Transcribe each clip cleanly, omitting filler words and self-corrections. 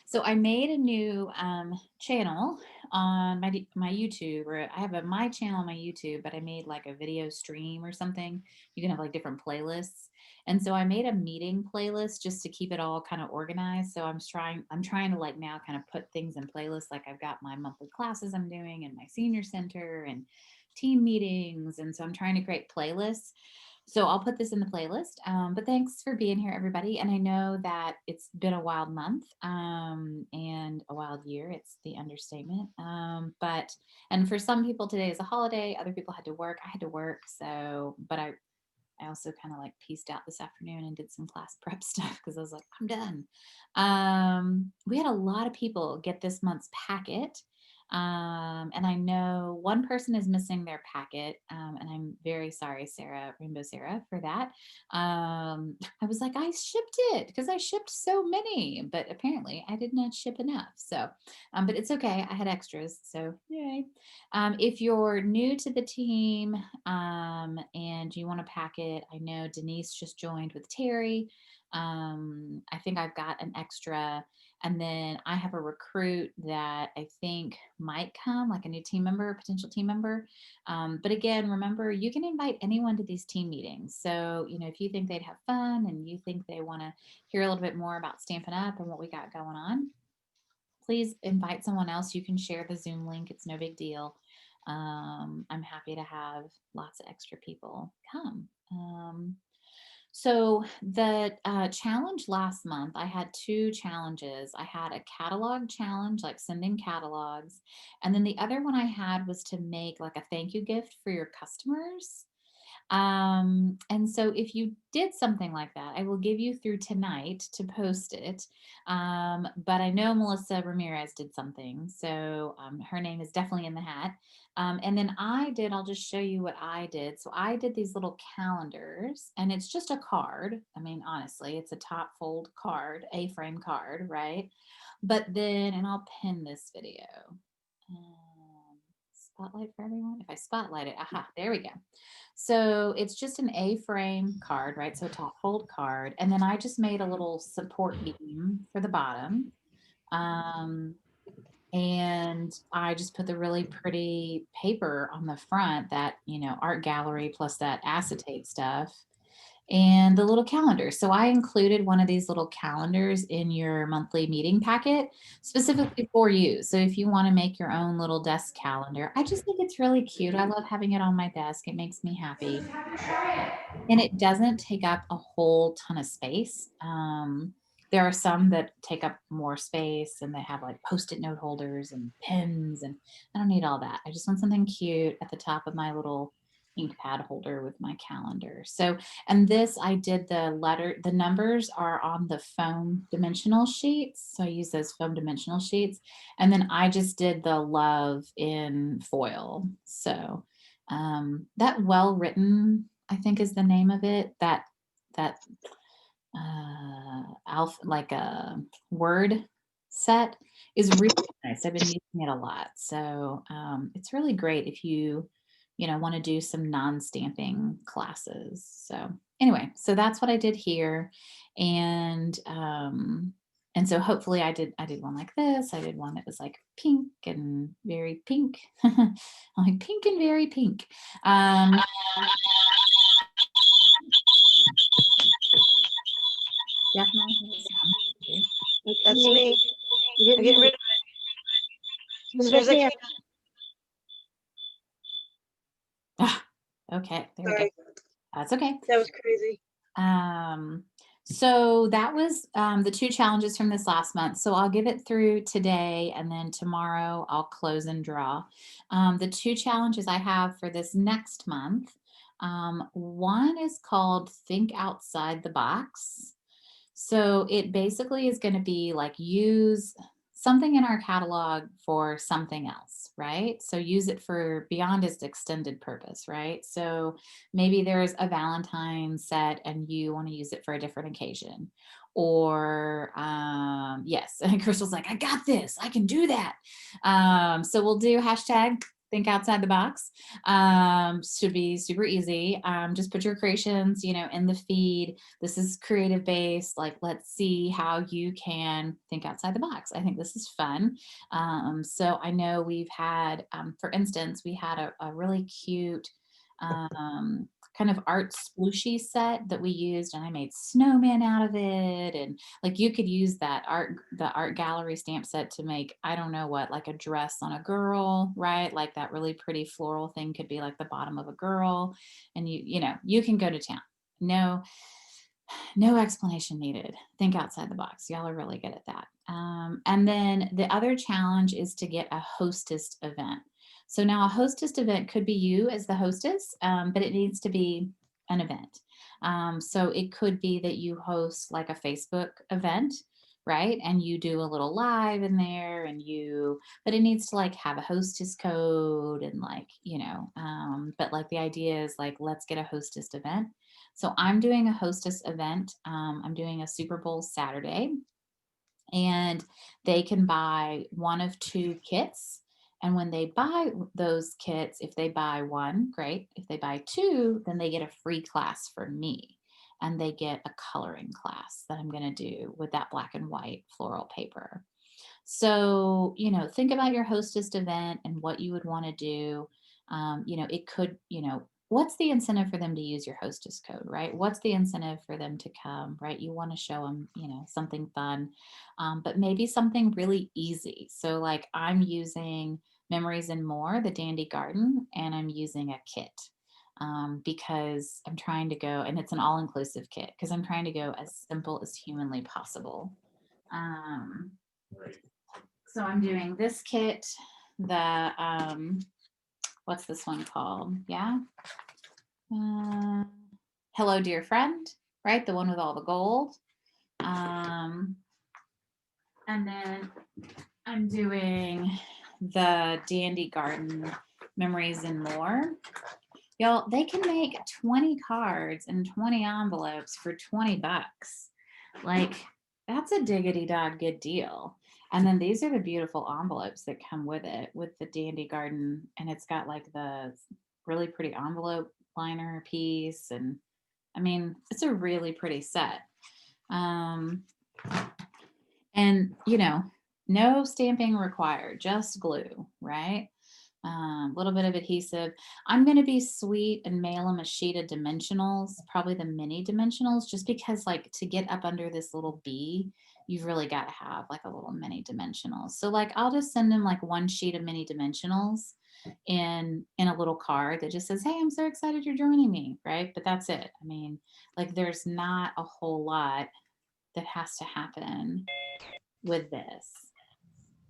So I made a new channel on my YouTube, or I have my channel on my YouTube, but I made like a video stream or something. You can have like different playlists. And so I made a meeting playlist just to keep it all kind of organized. So I'm trying to like now kind of put things in playlists. Like I've got my monthly classes I'm doing and my senior center and team meetings. And so I'm trying to create playlists. So I'll put this in the playlist. But thanks for being here, everybody. And I know that it's been a wild month and a wild year. It's the understatement. And for some people, today is a holiday. Other people had to work. I had to work. But I also kind of like pieced out this afternoon and did some class prep stuff because I was like, I'm done. We had a lot of people get this month's packet. And I know one person is missing their packet. And I'm very sorry, Sarah, Rainbow Sarah, for that. I was like, I shipped it because I shipped so many, but apparently I did not ship enough. But it's okay. I had extras. So yay. If you're new to the team and you want a packet, I know Denise just joined with Terry. I think I've got an extra. And then I have a recruit that I think might come, like a new team member, potential team member. But again, remember, you can invite anyone to these team meetings. So, if you think they'd have fun and you think they want to hear a little bit more about Stampin' Up and what we got going on, please invite someone else. You can share the Zoom link. It's no big deal. I'm happy to have lots of extra people come. So the challenge last month, I had two challenges. I had a catalog challenge, like sending catalogs. And then the other one I had was to make like a thank you gift for your customers. And so if you did something like that, I will give you through tonight to post it. But I know Melissa Ramirez did something. So her name is definitely in the hat. And then I'll just show you what I did. So I did these little calendars and it's just a card. I mean, honestly, it's a top fold card, A-frame card, right? But then, and I'll pin this video. Spotlight for everyone. If I spotlight it, aha, there we go. So it's just an A-frame card, right? So a top fold card. And then I just made a little support beam for the bottom. And I just put the really pretty paper on the front, that, art gallery plus that acetate stuff and the little calendar. So I included one of these little calendars in your monthly meeting packet specifically for you. So if you want to make your own little desk calendar, I just think it's really cute. I love having it on my desk. It makes me happy. And it doesn't take up a whole ton of space. There are some that take up more space and they have like post-it note holders and pens, and I don't need all that. I just want something cute at the top of my little ink pad holder with my calendar. So, and this, I did the numbers are on the foam dimensional sheets. So I use those foam dimensional sheets. And then I just did the love in foil. So that Well Written, I think, is the name of it. That like a word set is really nice. I've been using it a lot. So it's really great if you want to do some non-stamping classes. So anyway, so that's what I did here. And so hopefully I did one like this. I did one that was like pink and very pink. Like pink and very pink. Definitely. That's me. I'm getting rid of it. As soon as I can. Okay, there we go. That's okay. That was crazy. So that was the two challenges from this last month. So I'll give it through today, and then tomorrow I'll close and draw. The two challenges I have for this next month, one is called Think Outside the Box. So it basically is going to be like use something in our catalog for something else, right? So use it for beyond its extended purpose, right? So maybe there's a Valentine set and you want to use it for a different occasion. Or yes, and Crystal's like, I got this, I can do that. So we'll do hashtag think outside the box. Should be super easy. Just put your creations, in the feed. This is creative based. Like, let's see how you can think outside the box. I think this is fun. So I know we've had, for instance, we had a really cute um, kind of art splooshy set that we used, and I made snowman out of it. And like you could use the art gallery stamp set to make, I don't know what, like a dress on a girl, right? Like that really pretty floral thing could be like the bottom of a girl. And you can go to town. No, no explanation needed. Think outside the box. Y'all are really good at that. And then the other challenge is to get a hostess event. So now a hostess event could be you as the hostess, but it needs to be an event. So it could be that you host like a Facebook event, right? And you do a little live in there, but it needs to like have a hostess code and like, but like the idea is like, let's get a hostess event. So I'm doing a hostess event. I'm doing a Super Bowl Saturday, and they can buy one of two kits. And when they buy those kits, if they buy one, great. If they buy two, then they get a free class from me. And they get a coloring class that I'm going to do with that black and white floral paper. So, think about your hostess event and what you would want to do. It could, what's the incentive for them to use your hostess code, right? What's the incentive for them to come, right? You want to show them, something fun, but maybe something really easy. So, like, I'm using Memories and More, the Dandy Garden, and I'm using a kit. Because I'm trying to go, and it's an all inclusive kit because I'm trying to go as simple as humanly possible. Um, so I'm doing this kit, the what's this one called? Yeah. Uh, Hello, dear friend, right? The one with all the gold. Um, and then I'm doing the Dandy Garden Memories and More. Y'all, they can make 20 cards and 20 envelopes for 20 bucks. Like, that's a diggity dog good deal. And then these are the beautiful envelopes that come with it, with the Dandy Garden. And it's got like the really pretty envelope liner piece. And I mean, it's a really pretty set. Um, and, no stamping required, just glue, right? A little bit of adhesive. I'm going to be sweet and mail them a sheet of dimensionals, probably the mini dimensionals, just because like to get up under this little B, you've really got to have like a little mini dimensionals. So like I'll just send them like one sheet of mini dimensionals in a little card that just says, "Hey, I'm so excited you're joining me," right? But that's it. I mean, like there's not a whole lot that has to happen with this.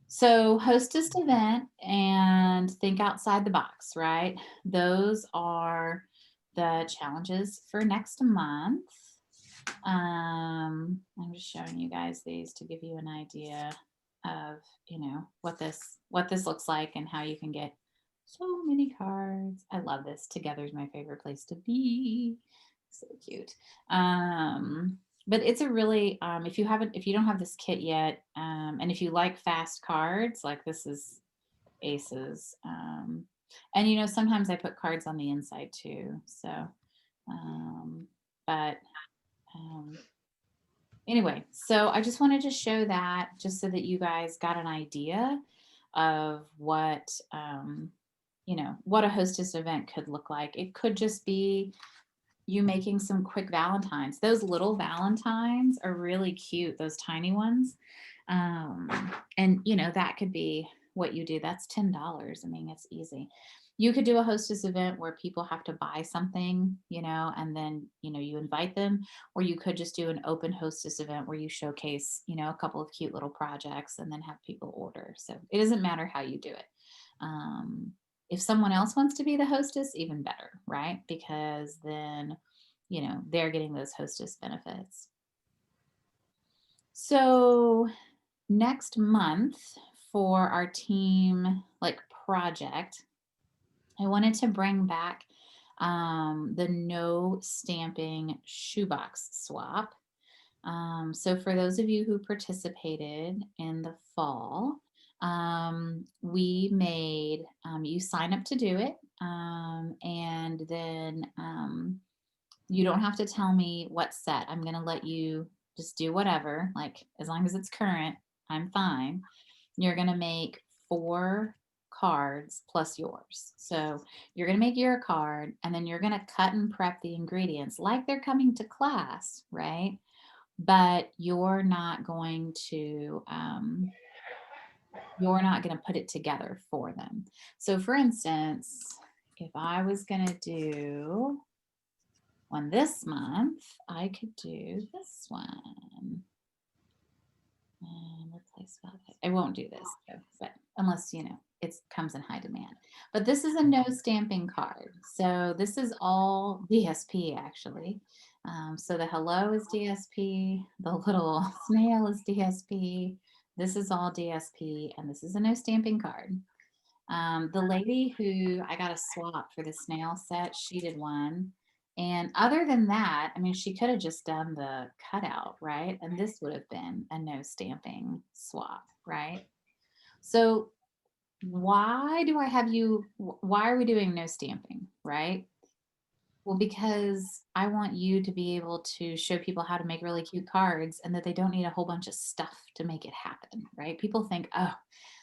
So, hostess event and think outside the box, right? Those are the challenges for next month. I'm just showing you guys these to give you an idea of, what this looks like and how you can get so many cards. I love this. Together is my favorite place to be. So cute. But it's a really if you don't have this kit yet, and if you like fast cards, like this is aces. And sometimes I put cards on the inside too. So but um anyway, so I just wanted to show that just so that you guys got an idea of what a hostess event could look like. It could just be you making some quick Valentines. Those little Valentines are really cute, those tiny ones. And that could be what you do. That's $10. I mean, it's easy. You could do a hostess event where people have to buy something, and then, you invite them, or you could just do an open hostess event where you showcase, a couple of cute little projects and then have people order. So it doesn't matter how you do it. Um, if someone else wants to be the hostess, even better, right? Because then, they're getting those hostess benefits. So next month for our team like project, I wanted to bring back the no stamping shoebox swap. So for those of you who participated in the fall, We made, you sign up to do it. And then you don't have to tell me what set. I'm going to let you just do whatever. Like, as long as it's current, I'm fine. You're going to make 4 cards plus yours. So you're going to make your card and then you're going to cut and prep the ingredients like they're coming to class, right? But you're not going to put it together for them. So for instance, if I was going to do one this month, I could do this one and replace velvet. I won't do this though, but unless, it comes in high demand. But this is a no stamping card. So this is all DSP actually. So the hello is DSP, the little snail is DSP. This is all DSP, and this is a no stamping card. The lady who I got a swap for the snail set, she did one. And other than that, I mean, she could have just done the cutout, right? And this would have been a no stamping swap, right? So why are we doing no stamping, right? Well, because I want you to be able to show people how to make really cute cards and that they don't need a whole bunch of stuff to make it happen, right? People think, oh,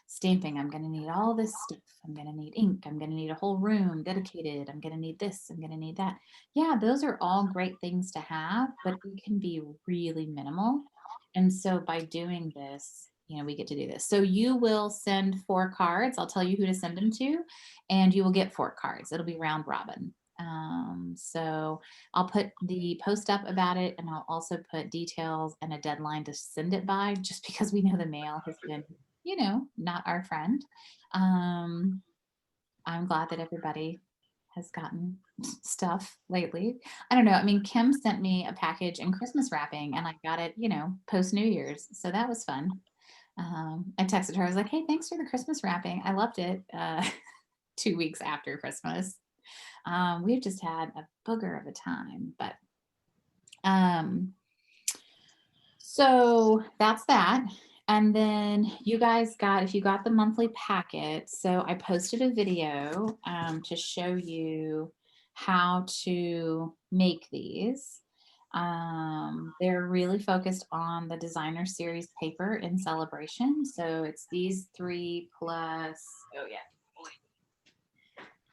stamping, I'm going to need all this stuff. I'm going to need ink. I'm going to need a whole room dedicated. I'm going to need this. I'm going to need that. Yeah, those are all great things to have, but it can be really minimal. And so by doing this, we get to do this. So you will send 4 cards. I'll tell you who to send them to, and you will get 4 cards. It'll be round robin. So I'll put the post up about it, and I'll also put details and a deadline to send it by, just because we know the mail has been, not our friend. I'm glad that everybody has gotten stuff lately. I don't know. I mean, Kim sent me a package and Christmas wrapping, and I got it, post New Year's. So that was fun. I texted her. I was like, hey, thanks for the Christmas wrapping. I loved it. 2 weeks after Christmas. We've just had a booger of a time, but so that's that. And then you guys if you got the monthly packet, so I posted a video to show you how to make these. They're really focused on the designer series paper in celebration. So it's these 3 plus, oh yeah,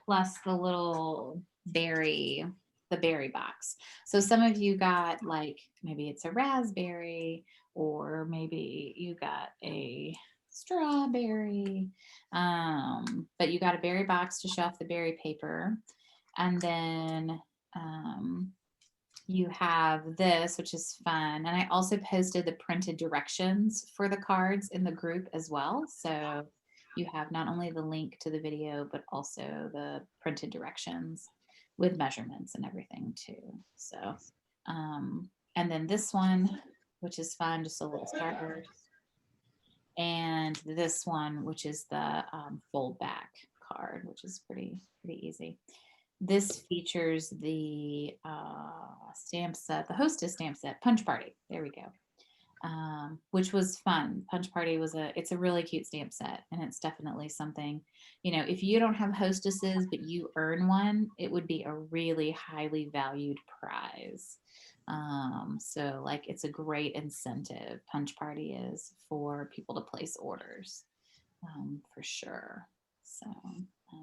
plus the little the berry box. So some of you got like, maybe it's a raspberry, or maybe you got a strawberry, but you got a berry box to show off the berry paper. And then you have this, which is fun. And I also posted the printed directions for the cards in the group as well. So you have not only the link to the video, but also the printed directions with measurements and everything too. So, and then this one, which is fun, just a little starter. And this one, which is the fold back card, which is pretty easy. This features the stamp set, the hostess stamp set, Punch Party. There we go. Which was fun. Punch Party it's a really cute stamp set, and it's definitely something, if you don't have hostesses but you earn one, it would be a really highly valued prize. So like, it's a great incentive, Punch Party is, for people to place orders, for sure. So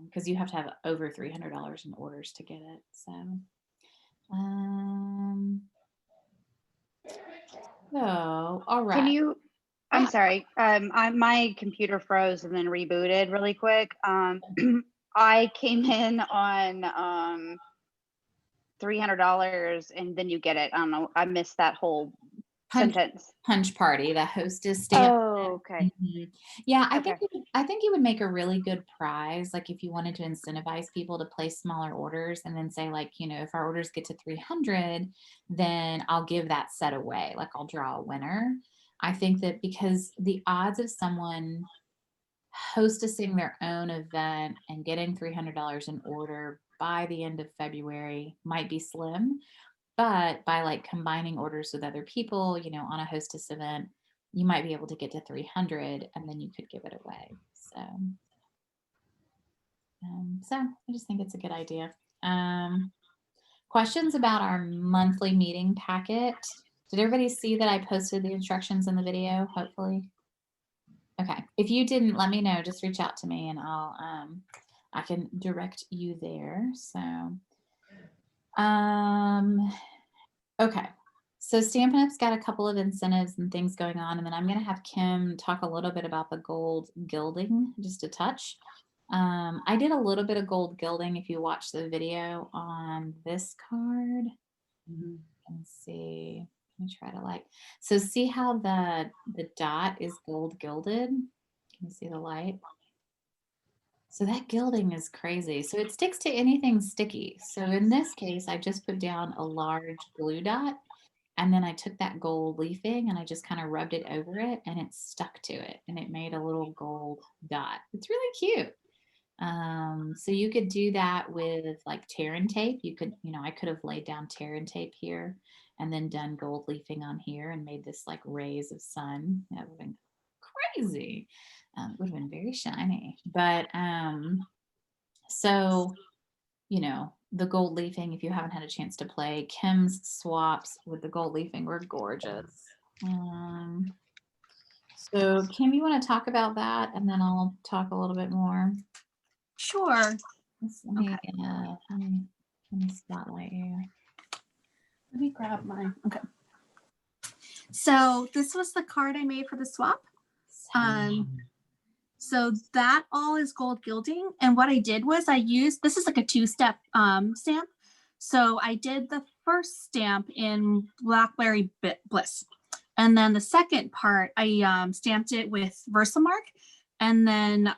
because you have to have over $300 in orders to get it. So all Can right. you, I'm Yeah. sorry, my computer froze and then rebooted really quick. I came in on $300 and then you get it. I don't know. I missed that whole Punch sentence. Punch Party, the hostess stamp. Oh, okay. Yeah, Okay. I think you would make a really good prize, like if you wanted to incentivize people to place smaller orders, and then say like, if our orders get to 300, then I'll give that set away. Like, I'll draw a winner. I think that because the odds of someone hostessing their own event and getting $300 in order by the end of February might be slim, but by like combining orders with other people, on a hostess event, you might be able to get to 300 and then you could give it away. So I just think it's a good idea. Questions about our monthly meeting packet. Did everybody see that I posted the instructions in the video, hopefully? Okay. If you didn't, let me know. Just reach out to me and I can direct you there. So okay. So Stampin' Up's got a couple of incentives and things going on, and then I'm going to have Kim talk a little bit about the gold gilding, just a touch. I did a little bit of gold gilding if you watch the video on this card. Let's see. Let me try to so see how the dot is gold gilded? Can you see the light? So that gilding is crazy. So it sticks to anything sticky. So in this case, I just put down a large glue dot and then I took that gold leafing and I just kind of rubbed it over it and it stuck to it and it made a little gold dot. It's really cute. So you could do that with like tear and tape. You could, I could have laid down tear and tape here and then done gold leafing on here and made this like rays of sun. That would have been crazy. It would have been very shiny. But so, the gold leafing, if you haven't had a chance to play, Kim's swaps with the gold leafing were gorgeous. So Kim, you want to talk about that and then I'll talk a little bit more. Sure. Let me spotlight you. Let me grab mine. Okay. So this was the card I made for the swap. So that all is gold gilding. And what I did was I used, this is like a two-step stamp. So I did the first stamp in Blackberry Bliss. And then the second part, I stamped it with Versamark and then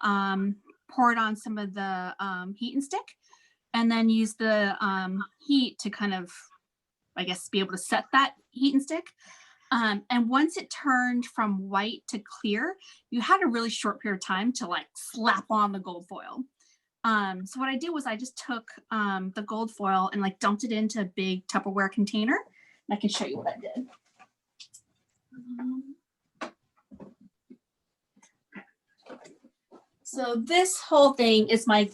poured on some of the heat and stick and then used the heat to kind of, I guess, be able to set that heat and stick. And once it turned from white to clear, you had a really short period of time to like slap on the gold foil. So what I did was I just took the gold foil and like dumped it into a big Tupperware container. And I can show you what I did. So this whole thing is my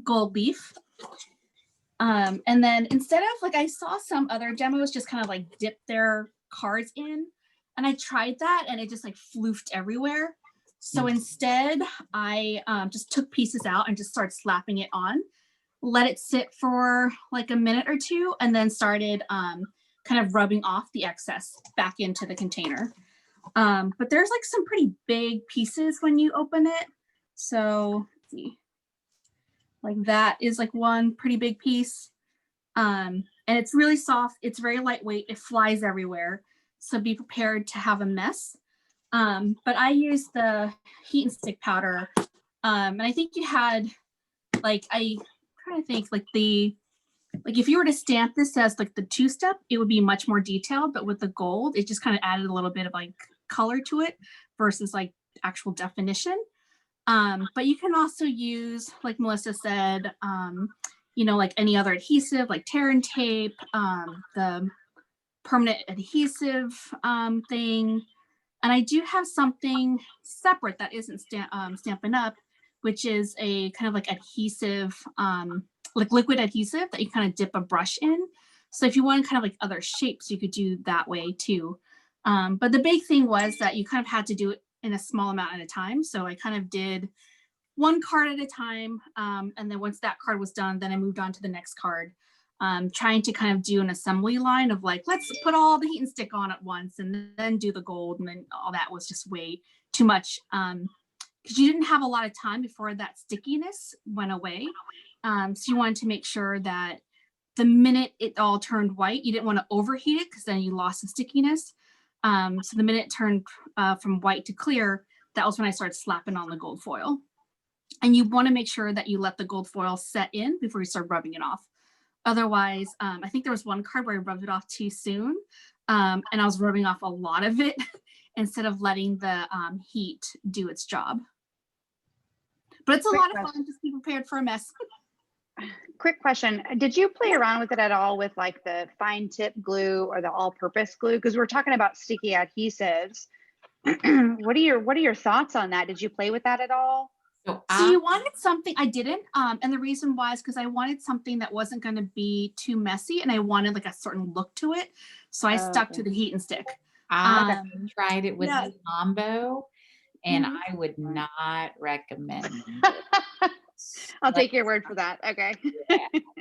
gold leaf. And then instead of like, I saw some other demos just kind of like dip their cards in and I tried that and it just like floofed everywhere. So instead I just took pieces out and just started slapping it on, let it sit for like a minute or two and then started kind of rubbing off the excess back into the container. But there's like some pretty big pieces when you open it. So let's see, like that is like one pretty big piece. And it's really soft. It's very lightweight. It flies everywhere. So be prepared to have a mess. But I used the heat and stick powder. And I think you had like, I'm trying to think like if you were to stamp this as like the two-step, it would be much more detailed. But with the gold, it just kind of added a little bit of like color to it versus like actual definition. But you can also use, like Melissa said, like any other adhesive, like tear and tape, the permanent adhesive thing. And I do have something separate that isn't Stampin' Up, which is a kind of like adhesive, like liquid adhesive that you kind of dip a brush in. So if you want kind of like other shapes, you could do that way too. But the big thing was that you kind of had to do it in a small amount at a time. So I kind of did one card at a time. And then once that card was done, then I moved on to the next card, trying to kind of do an assembly line of like, let's put all the heat and stick on at once and then do the gold. And then all that was just way too much because you didn't have a lot of time before that stickiness went away. So you wanted to make sure that the minute it all turned white, you didn't want to overheat it because then you lost the stickiness. So the minute it turned from white to clear, that was when I started slapping on the gold foil. And you want to make sure that you let the gold foil set in before you start rubbing it off. Otherwise, I think there was one card where I rubbed it off too soon. And I was rubbing off a lot of it instead of letting the heat do its job. But it's a lot of fun. Just be prepared for a mess. Quick question. Did you play around with it at all with like the fine tip glue or the all-purpose glue? Because we're talking about sticky adhesives. What are your thoughts on that? Did you play with that at all? So So you wanted something I didn't, and the reason why is because I wanted something that wasn't going to be too messy, and I wanted like a certain look to it. So I Oh, stuck okay. to the heat and stick. I Okay. tried it with Yeah. Tombow, and Mhm. I would Right. not recommend it. I'll Like, take your word for that. Okay.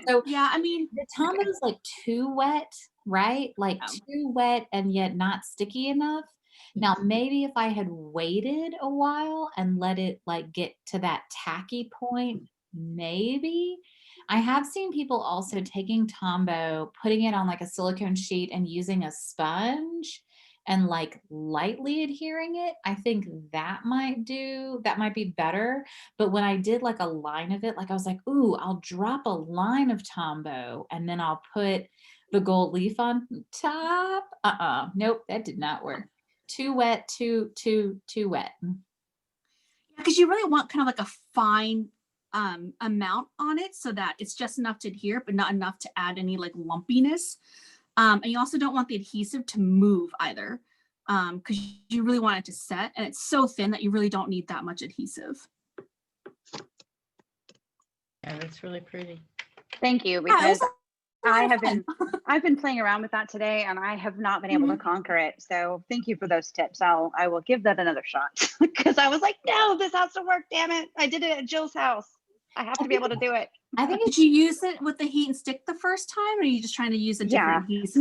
so Yeah, I mean, the Tombow's like too wet, right? Like um, too wet and yet not sticky enough. Now, maybe if I had waited a while and let it like get to that tacky point, maybe. I have seen people also taking Tombow, putting it on like a silicone sheet and using a sponge and like lightly adhering it. I think that might be better. But when I did like a line of it, like I was like, ooh, I'll drop a line of Tombow and then I'll put the gold leaf on top. Nope, that did not work. Too wet, too wet. because you really want kind of like a fine amount on it so that it's just enough to adhere, but not enough to add any like lumpiness. And you also don't want the adhesive to move either, because you really want it to set, and it's so thin that you really don't need that much adhesive. Yeah, that's really pretty. Thank you, Yeah, it was because a lot I of have fun. I've been playing around with that today and I have not been able to conquer it. So thank you for those tips. I will give that another shot because I was like, no, this has to work. Damn it. I did it at Jill's house. I have I to be think able to do it. I think Did it's you use it with the heat and stick the first time, or are you just trying to use a Yeah. different adhesive?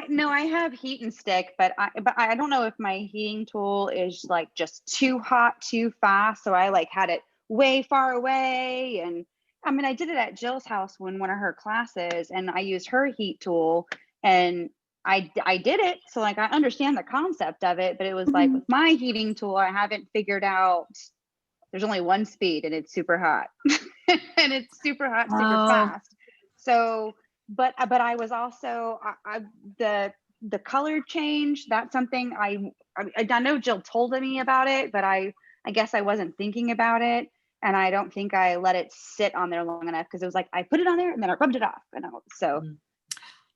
No, I have heat and stick, but I don't know if my heating tool is like just too hot too fast. So I like had it way far away. And I mean, I did it at Jill's house when one of her classes and I used her heat tool and I did it. So like I understand the concept of it, but it was like with my heating tool, I haven't figured out there's only one speed and it's super hot. And it's super hot, super Oh, fast. So, but I was also the color change. That's something I know Jill told me about it, but I guess I wasn't thinking about it, and I don't think I let it sit on there long enough because it was like I put it on there and then I rubbed it off, and so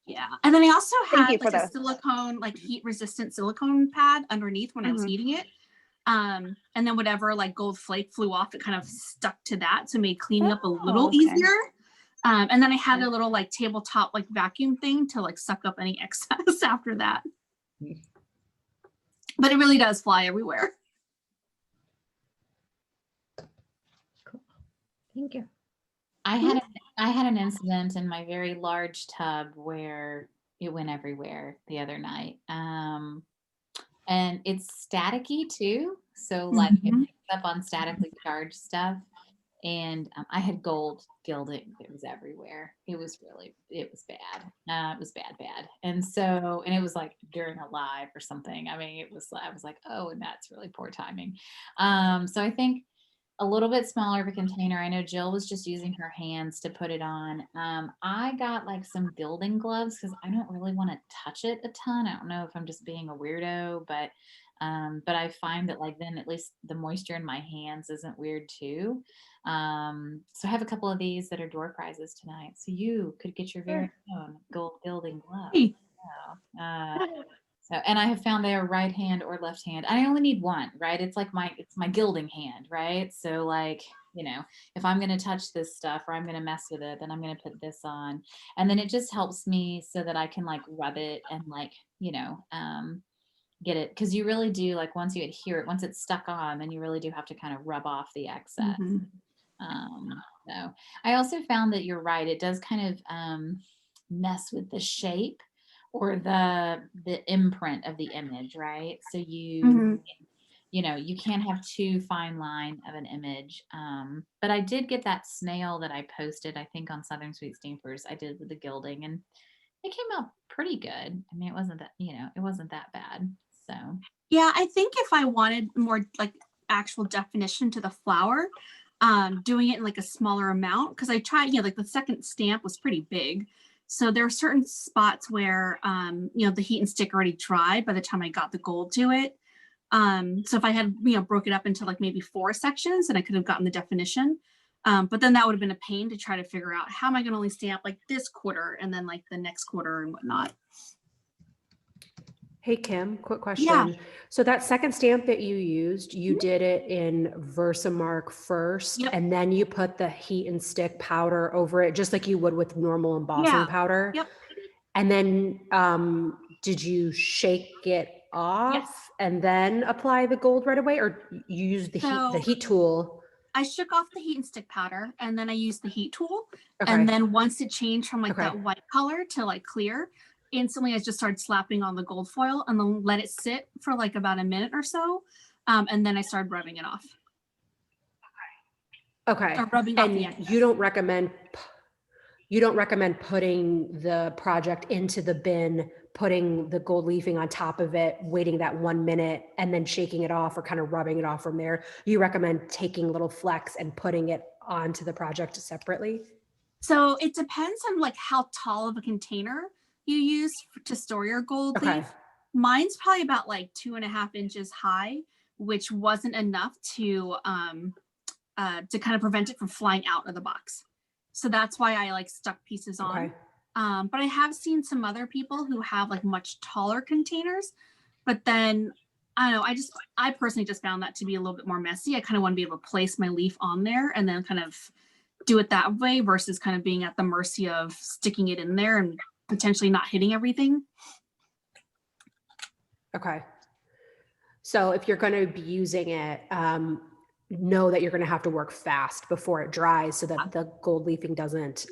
yeah. And then I also thank you had for like a those. silicone, like heat resistant silicone pad underneath when I was Mhm. heating it. And then whatever like gold flake flew off, it kind of stuck to that. So it made cleaning up a little Oh, okay. easier. And then I had Okay. a little like tabletop like vacuum thing to like suck up any excess after that. But it really does fly everywhere. Cool. Thank you. I had an incident in my very large tub where it went everywhere the other night. And it's staticky too. So like it Mhm. picks up on statically charged stuff. And I had gold gilding that was everywhere. It was bad. It was bad. And it was like during a live or something. I mean, I was like, oh, and that's really poor timing. So I think a little bit smaller of a container. I know Jill was just using her hands to put it on. I got like some gilding gloves because I don't really want to touch it a ton. I don't know if I'm just being a weirdo, but I find that like then at least the moisture in my hands isn't weird too. So I have a couple of these that are door prizes tonight. So you could get your very own gold gilding gloves. Hey, Yeah. So, and I have found they are right hand or left hand. I only need one, right? It's my gilding hand, right? So like, if I'm going to touch this stuff or I'm going to mess with it, then I'm going to put this on. And then it just helps me so that I can like rub it and like, get it. Cause you really do like once you adhere it, once it's stuck on, then you really do have to kind of rub off the excess. mhm. So I also found that you're right. It does kind of mess with the shape or the imprint of the image, right? So Mhm. you can't have too fine line of an image. But I did get that snail that I posted, I think on Southern Sweet Steampers. I did with the gilding, and it came out pretty good. I mean, it wasn't that bad. So Yeah, I think if I wanted more like actual definition to the flower, doing it in like a smaller amount, because I tried, like the second stamp was pretty big. So there are certain spots where, the heat and stick already dried by the time I got the gold to it. So if I had, broke it up into like maybe 4 sections, then I could have gotten the definition. But then that would have been a pain to try to figure out how am I going to only stamp like this quarter and then like the next quarter and whatnot. Hey, Kim, quick Yeah. question. So that second stamp that you used, you Mhm. did it in Versamark first, Yep. and then you put the heat and stick powder over it, just like you would with normal embossing Yeah. powder. Yep. And then did you shake it off Yes. and then apply the gold right away, or you used the So heat tool? I shook off the heat and stick powder and then I used the heat tool. Okay. And then once it changed from like Okay. that white color to like clear, instantly I just started slapping on the gold foil and then let it sit for like about a minute or so. And then I started rubbing it off. Okay. Or rubbing off the And excess. you don't recommend putting the project into the bin, putting the gold leafing on top of it, waiting that 1 minute and then shaking it off or kind of rubbing it off from there. You recommend taking little flecks and putting it onto the project separately? So it depends on like how tall of a container you use to store your gold Okay. leaf. Mine's probably about like 2.5 inches high, which wasn't enough to kind of prevent it from flying out of the box. So that's why I like stuck pieces on. Okay. But I have seen some other people who have like much taller containers, but then I don't know, I personally just found that to be a little bit more messy. I kind of want to be able to place my leaf on there and then kind of do it that way versus kind of being at the mercy of sticking it in there and potentially not hitting everything. Okay. So if you're going to be using it, know that you're going to have to work fast before it dries so that the gold leafing doesn't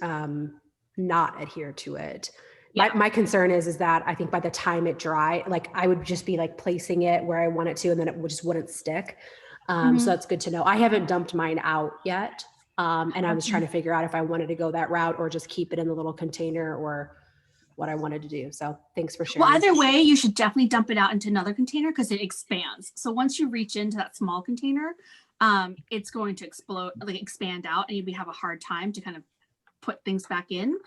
not adhere to it. Yeah. My concern is that I think by the time it dry, like I would just be like placing it where I want it to, and then it just wouldn't stick. So that's good to know. I haven't dumped mine out yet. And I was trying to figure out if I wanted to go that route or just keep it in the little container or what I wanted to do. So thanks for sharing. Well, either way, you should definitely dump it out into another container because it expands. So once you reach into that small container, it's going to expand out, and you have a hard time to kind of put things back in.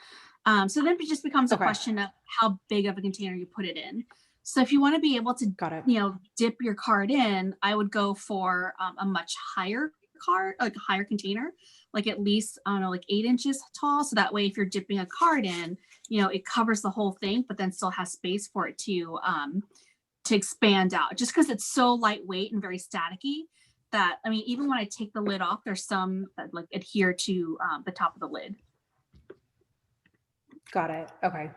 So then it just becomes a question of how big of a container you put it in. So if you want to be able to, dip your card in, I would go for a much higher card, like a higher container, like at least, I don't know, like 8 inches tall. So that way, if you're dipping a card in, it covers the whole thing, but then still has space for it to expand out. Just because it's so lightweight and very staticky that, I mean, even when I take the lid off, there's some that like adhere to the top of the lid. Got it. Okay.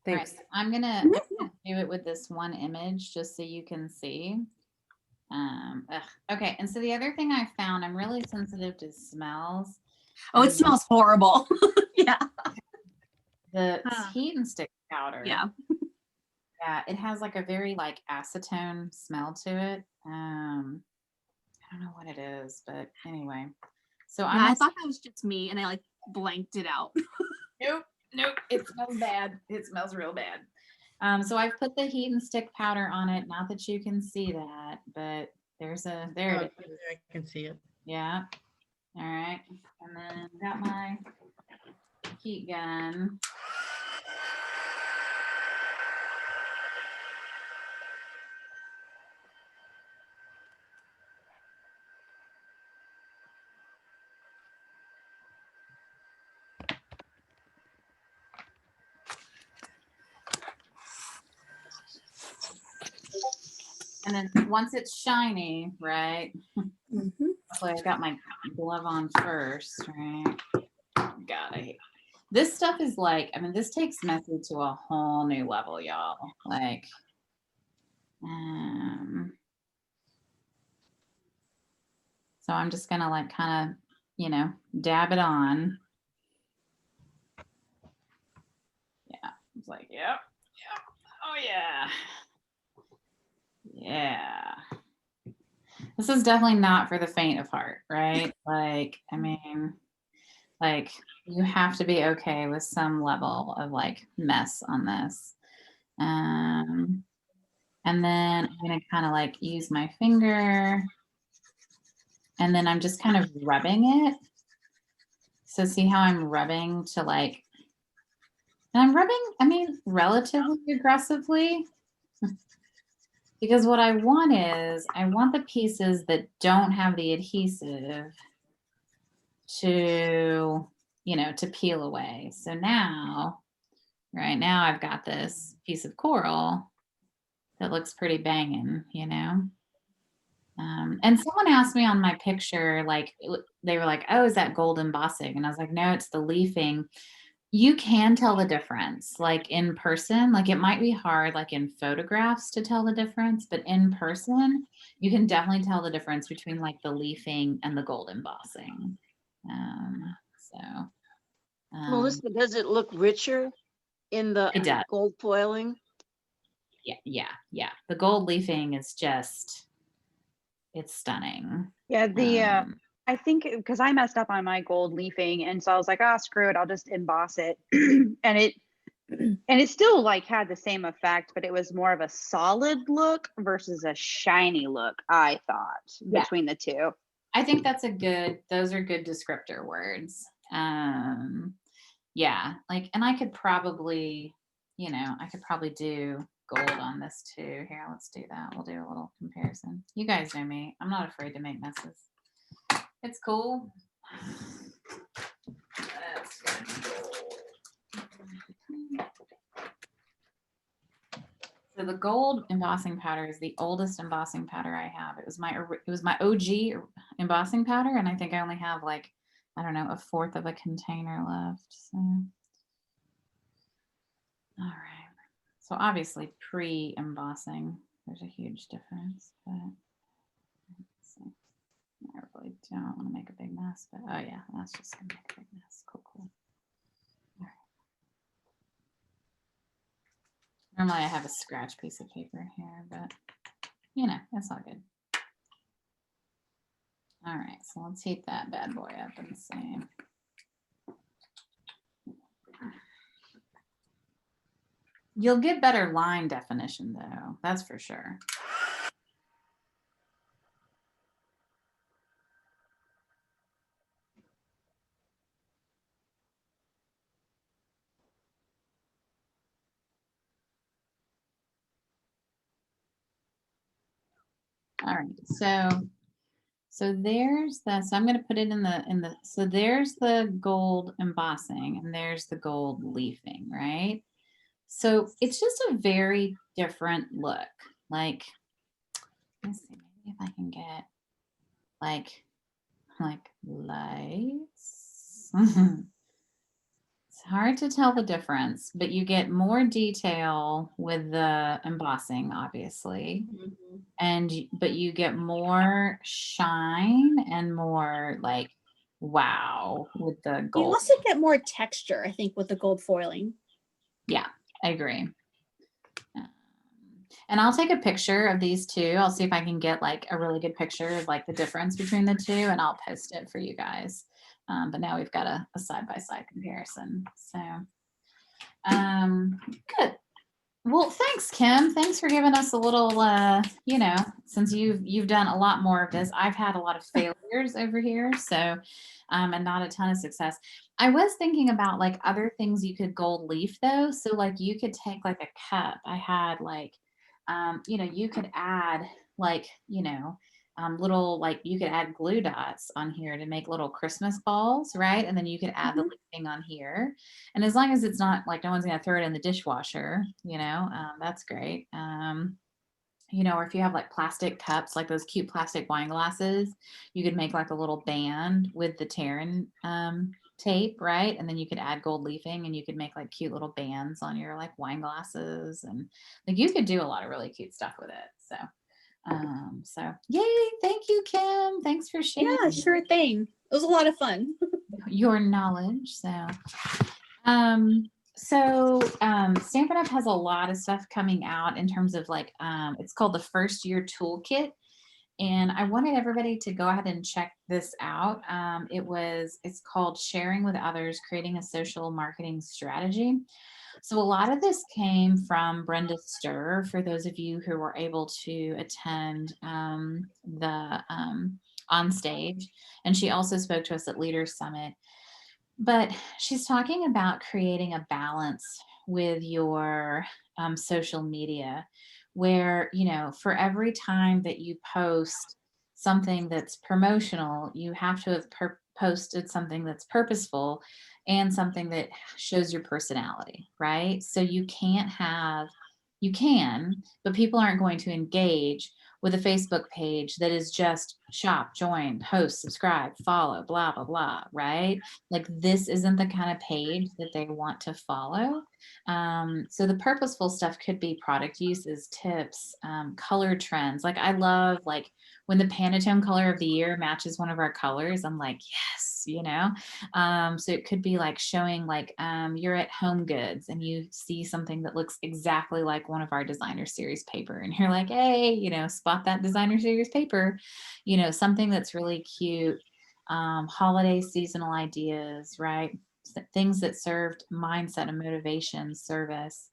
Thanks. All right, I'm gonna do it with this one image just so you can see. Okay, and so the other thing I found, I'm really sensitive to smells. Oh, it smells horrible. Yeah. The heat and stick powder. Yeah. Yeah, it has like a very like acetone smell to it. I don't know what it is, but anyway. So I thought that was just me, and I like blanked it out. Nope, it smells bad. It smells real bad. So I've put the heat and stick powder on it. Not that you can see that, but there it is. I can see it. Yeah. All right. And then got my heat gun. And then once it's shiny, right? Hopefully I got my glove on first, right? God, this stuff is like, I mean, this takes messy to a whole new level, y'all. Like, so I'm just gonna like kind of, dab it on. Yeah, it's like, yep, oh yeah. Yeah. This is definitely not for the faint of heart, right? Like, I mean, like you have to be okay with some level of like mess on this. And then I'm gonna kind of like use my finger, and then I'm just kind of rubbing it. So see how I'm rubbing to like, and I'm rubbing, I mean, relatively aggressively. Because what I want is, I want the pieces that don't have the adhesive to, to peel away. So now right now I've got this piece of coral that looks pretty banging, you know? And someone asked me on my picture, like, they were like, oh, is that gold embossing? And I was like, no, it's the leafing. You can tell the difference, like in person. Like it might be hard, like in photographs to tell the difference, but in person, you can definitely tell the difference between like the leafing and the gold embossing. So Melissa, does it look richer in the it does. gold foiling? Yeah. The gold leafing is just, it's stunning. Yeah, I think because I messed up on my gold leafing, and so I was like, ah, screw it, I'll just emboss it. And it still like had the same effect, but it was more of a solid look versus a shiny look, I thought, Yeah. between the two. I think those are good descriptor words. Yeah, like, and I could probably, I could probably do gold on this too. Here, let's do that. We'll do a little comparison. You guys know me. I'm not afraid to make messes. It's cool. That's gonna be gold. So the gold embossing powder is the oldest embossing powder I have. It was my OG embossing powder, and I think I only have like, I don't know, a fourth of a container left. So, all right. So obviously pre-embossing, there's a huge difference, but let's see. I really don't want to make a big mess, but oh yeah, that's just gonna make a big mess. Cool. All right. Normally I have a scratch piece of paper here, but that's all good. All right, so let's heat that bad boy up and see. You'll get better line definition though, that's for sure. All right, so there's so I'm going to put it in the, so there's the gold embossing and there's the gold leafing, right? So it's just a very different look. Like, let's see, maybe if I can get like lights. It's hard to tell the difference, but you get more detail with the embossing, obviously. But you get more shine and more like wow with the You gold. also get more texture, I think, with the gold foiling. Yeah, I agree. And I'll take a picture of these two. I'll see if I can get like a really good picture of like the difference between the two, and I'll post it for you guys. But now we've got a side-by-side comparison. So good. Well, thanks, Kim. Thanks for giving us a little, since you've done a lot more of this. I've had a lot of failures over here, so, and not a ton of success. I was thinking about like other things you could gold leaf though. So like you could take like a cup. I had like, you could add like, little, like you could add glue dots on here to make little Christmas balls, right? And then you could add the leafing on here. And as long as it's not like no one's going to throw it in the dishwasher, that's great. Or if you have like plastic cups, like those cute plastic wine glasses, you could make like a little band with the Terran tape, right? And then you could add gold leafing and you could make like cute little bands on your like wine glasses, and like you could do a lot of really cute stuff with it. So yay, thank you, Kim. Thanks for sharing. Yeah, sure thing. It was a lot of fun. Your knowledge. Stampin' Up has a lot of stuff coming out in terms of like, it's called the First Year Toolkit. And I wanted everybody to go ahead and check this out. It's called Sharing with Others, Creating a Social Marketing Strategy. So a lot of this came from Brenda Stir, for those of you who were able to attend the on stage. And she also spoke to us at Leaders Summit. But she's talking about creating a balance with your social media where, for every time that you post something that's promotional, you have to have posted something that's purposeful. and something that shows your personality, right? So you can, but people aren't going to engage with a Facebook page that is just shop, join, host, subscribe, follow, blah, blah, blah, right? Like this isn't the kind of page that they want to follow. So the purposeful stuff could be product uses, tips, color trends. Like I love like when the Pantone color of the year matches one of our colors, I'm like, yes, you know? So it could be like showing like you're at Home Goods and you see something that looks exactly like one of our designer series paper. And you're like, hey, you know, spot that designer series paper, you know, something that's really cute. Holiday seasonal ideas, right? Things that served mindset and motivation, service.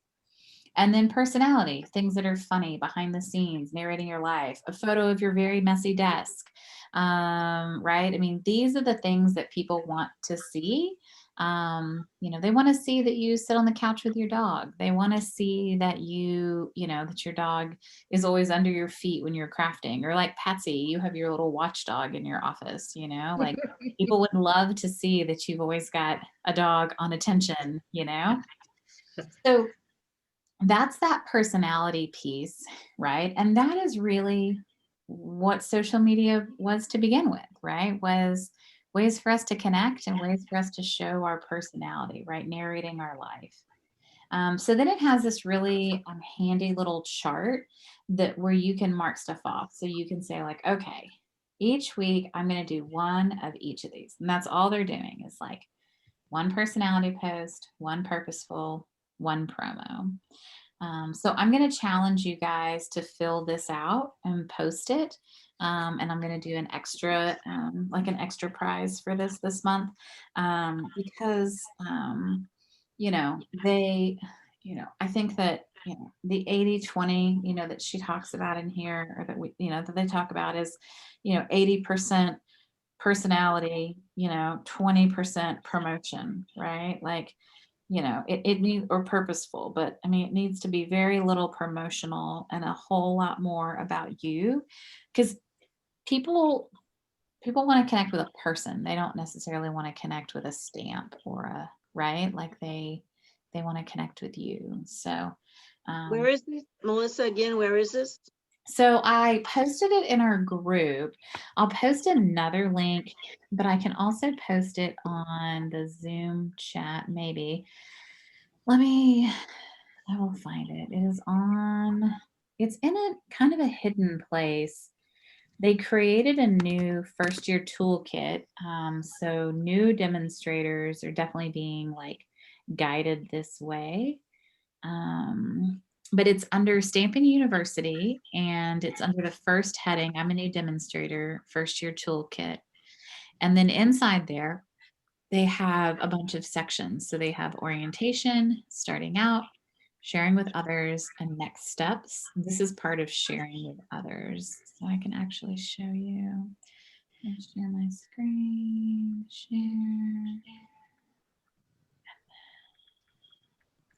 And then personality, things that are funny, behind the scenes, narrating your life, a photo of your very messy desk, right? I mean, these are the things that people want to see. You know, they want to see that you sit on the couch with your dog. They want to see that you know, that your dog is always under your feet when you're crafting, or like Patsy, you have your little watchdog in your office, you know, like people would love to see that you've always got a dog on attention, you know? So that's that personality piece, right? And that is really what social media was to begin with, right? Was ways for us to connect and ways for us to show our personality, right? Narrating our life. So then it has this really handy little chart that where you can mark stuff off. So you can say like, okay, each week I'm going to do one of each of these. And that's all they're doing is like one personality post, one purposeful, one promo. So I'm going to challenge you guys to fill this out and post it. And I'm going to do an extra, like an extra prize for this month, because, you know, I think that, you know, the 80-20, you know, that she talks about in here, or that we, you know, that they talk about is, you know, 80% personality, you know, 20% promotion, right? Like, you know, it needs, or purposeful, but I mean, it needs to be very little promotional and a whole lot more about you, because people people want to connect with a person. They don't necessarily want to connect with a stamp or a, right? Like they want to connect with you. So Where is this? Melissa, again, where is this? so I posted it in our group. I'll post another link, but I can also post it on the Zoom chat maybe. I will find it. It's in a kind of a hidden place. They created a new first year toolkit. So new demonstrators are definitely being like guided this way. Um, but it's under Stampin' University and it's under the first heading. I'm a new demonstrator, first year toolkit. And then inside there, they have a bunch of sections. So they have orientation, starting out, sharing with others, and next steps. This is part of sharing with others. So I can actually show you. I'll share my screen, share.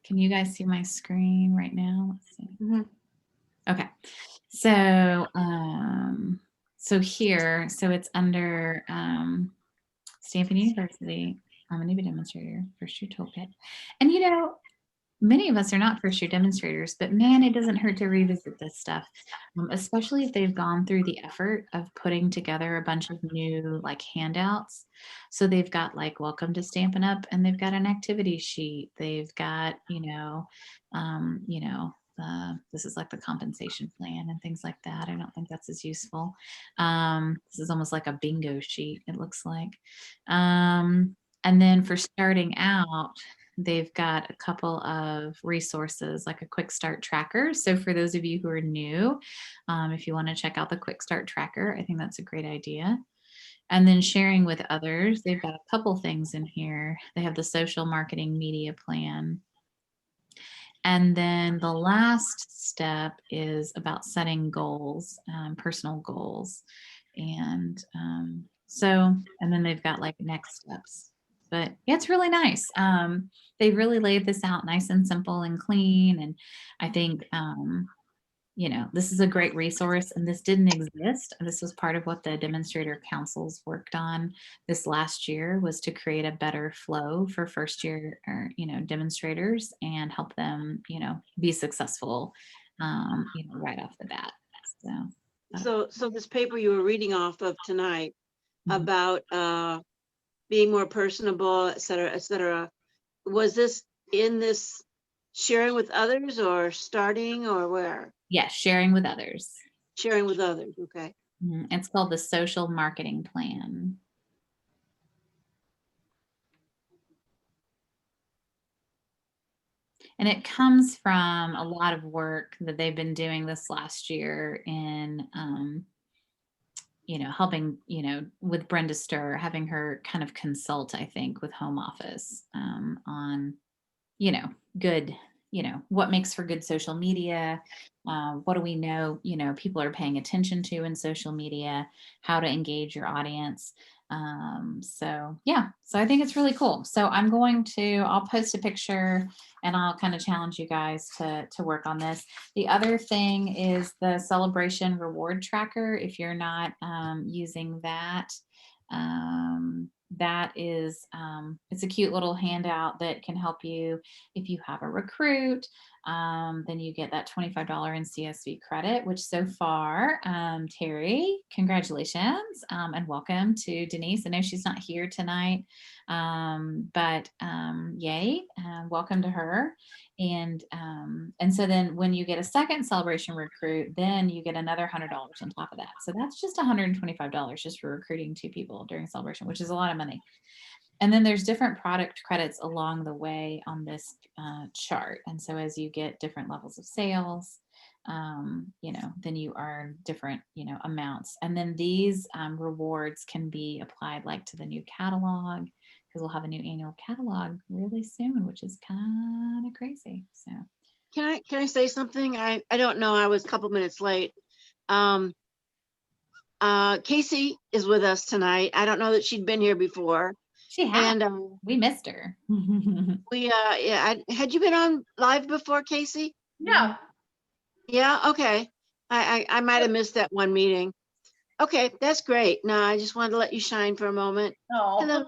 Can you guys see my screen right now? Let's see. Mhm. Okay. So, so it's under Stanford University. I'm a newbie demonstrator, first year toolkit. And you know, many of us are not first year demonstrators, but man, it doesn't hurt to revisit this stuff, especially if they've gone through the effort of putting together a bunch of new like handouts. So they've got like welcome to Stampin' Up, and they've got an activity sheet. They've got, this is like the compensation plan and things like that. I don't think that's as useful. This is almost like a bingo sheet, it looks like. And then for starting out, they've got a couple of resources like a quick start tracker. So for those of you who are new, if you want to check out the quick start tracker, I think that's a great idea. And then sharing with others, they've got a couple things in here. They have the social marketing media plan. And then the last step is about setting goals, personal goals. And and then they've got like next steps. But yeah, it's really nice. They really laid this out nice and simple and clean. And I think you know, this is a great resource, and this didn't exist. And this was part of what the demonstrator councils worked on this last year, was to create a better flow for first year, or, you know, demonstrators, and help them, you know, be successful, you know, right off the bat. So this paper you were reading off of tonight Mhm. about being more personable, et cetera, was this in this sharing with others or starting or where? Yeah, sharing with others. Sharing with others, okay. It's called the Social Marketing Plan. And it comes from a lot of work that they've been doing this last year in, you know, helping, you know, with Brenda Stir, having her kind of consult, I think, with home office, on, you know, good, you know, what makes for good social media. What do we know, you know, people are paying attention to in social media, how to engage your audience. So yeah, so I think it's really cool. So I'll post a picture, and I'll kind of challenge you guys to work on this. The other thing is the celebration reward tracker. If you're not using that, that is, it's a cute little handout that can help you if you have a recruit. Then you get that $25 in CSV credit, which so far, Terry, congratulations, and welcome to Denise. I know she's not here tonight, but yay, welcome to her. And so then when you get a second celebration recruit, then you get another $100 on top of that. So that's just $125 just for recruiting 2 people during celebration, which is a lot of money. And then there's different product credits along the way on this chart. And so as you get different levels of sales, you know, then you earn different, you know, amounts. And then these rewards can be applied like to the new catalog, because we'll have a new annual catalog really soon, which is kind of crazy. So Can I say something? I don't know. I was a couple minutes late. Um, Casey is with us tonight. I don't know that she'd been here before. she had, And we missed her. yeah, had you been on live before, Casey? No. Yeah, okay. I might have missed that one meeting. Okay, that's great. No, I just wanted to let you shine for a moment. No. Hello.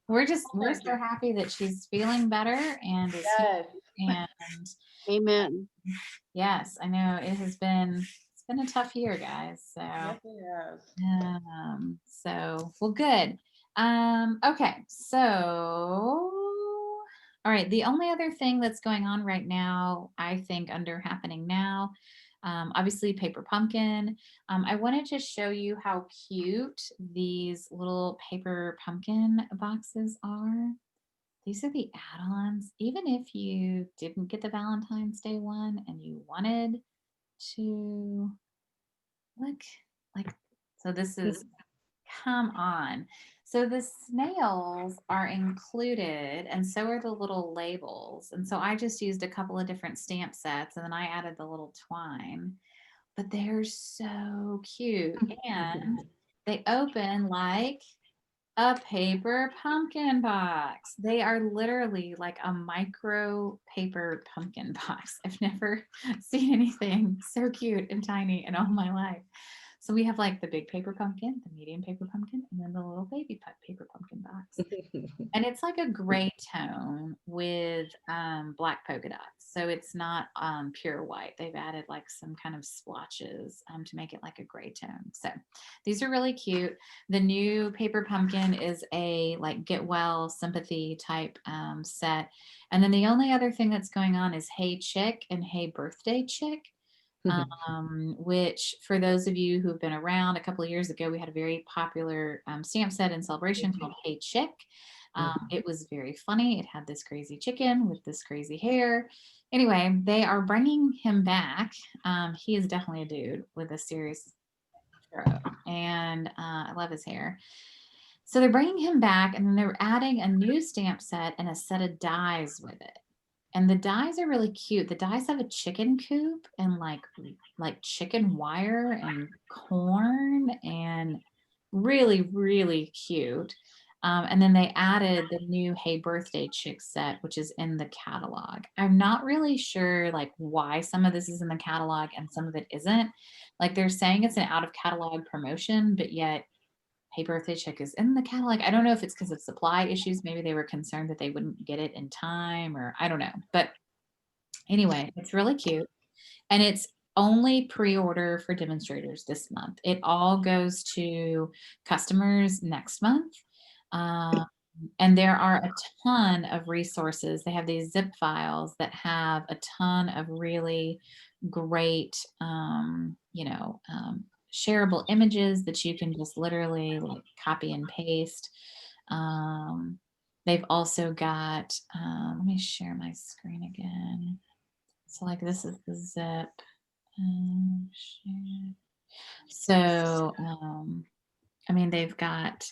we're Thank so you. happy that she's feeling better and is Yes. here. And Amen. yes, I know it's been a tough year, guys. So Yes, it is. so well, good. Okay, so all right, the only other thing that's going on right now, I think, under happening now, obviously Paper Pumpkin. I wanted to show you how cute these little Paper Pumpkin boxes are. These are the add-ons. Even if you didn't get the Valentine's Day one and you wanted to look like, so this is, come on. So the snails are included, and so are the little labels. And so I just used a couple of different stamp sets, and then I added the little twine. But they're so cute. And they open like a paper pumpkin box. They are literally like a micro paper pumpkin box. I've never seen anything so cute and tiny in all my life. So we have like the big paper pumpkin, the medium paper pumpkin, and then the little baby paper pumpkin box. And it's like a gray tone with black polka dots. So it's not pure white. They've added like some kind of splotches to make it like a gray tone. So these are really cute. The new paper pumpkin is a like get well sympathy type set. And then the only other thing that's going on is Hey Chick and Hey Birthday Chick. Which for those of you who've been around, a couple of years ago, we had a very popular stamp set in celebration called Hey Chick. It was very funny. It had this crazy chicken with this crazy hair. Anyway, they are bringing him back. He is definitely a dude with a serious fro, and I love his hair. So they're bringing him back, and then they're adding a new stamp set and a set of dies with it. And the dies are really cute. The dies have a chicken coop and like chicken wire and corn, and really, really cute. And then they added the new Hey Birthday Chick set, which is in the catalog. I'm not really sure like why some of this is in the catalog and some of it isn't. Like they're saying it's an out of catalog promotion, but yet Hey Birthday Chick is in the catalog. I don't know if it's because of supply issues. Maybe they were concerned that they wouldn't get it in time, or I don't know. But anyway, it's really cute. And it's only pre-order for demonstrators this month. It all goes to customers next month. And there are a ton of resources. They have these zip files that have a ton of really great, shareable images that you can just literally like copy and paste. Um, they've also got, let me share my screen again. So like this is the zip. Share. So, I mean, they've got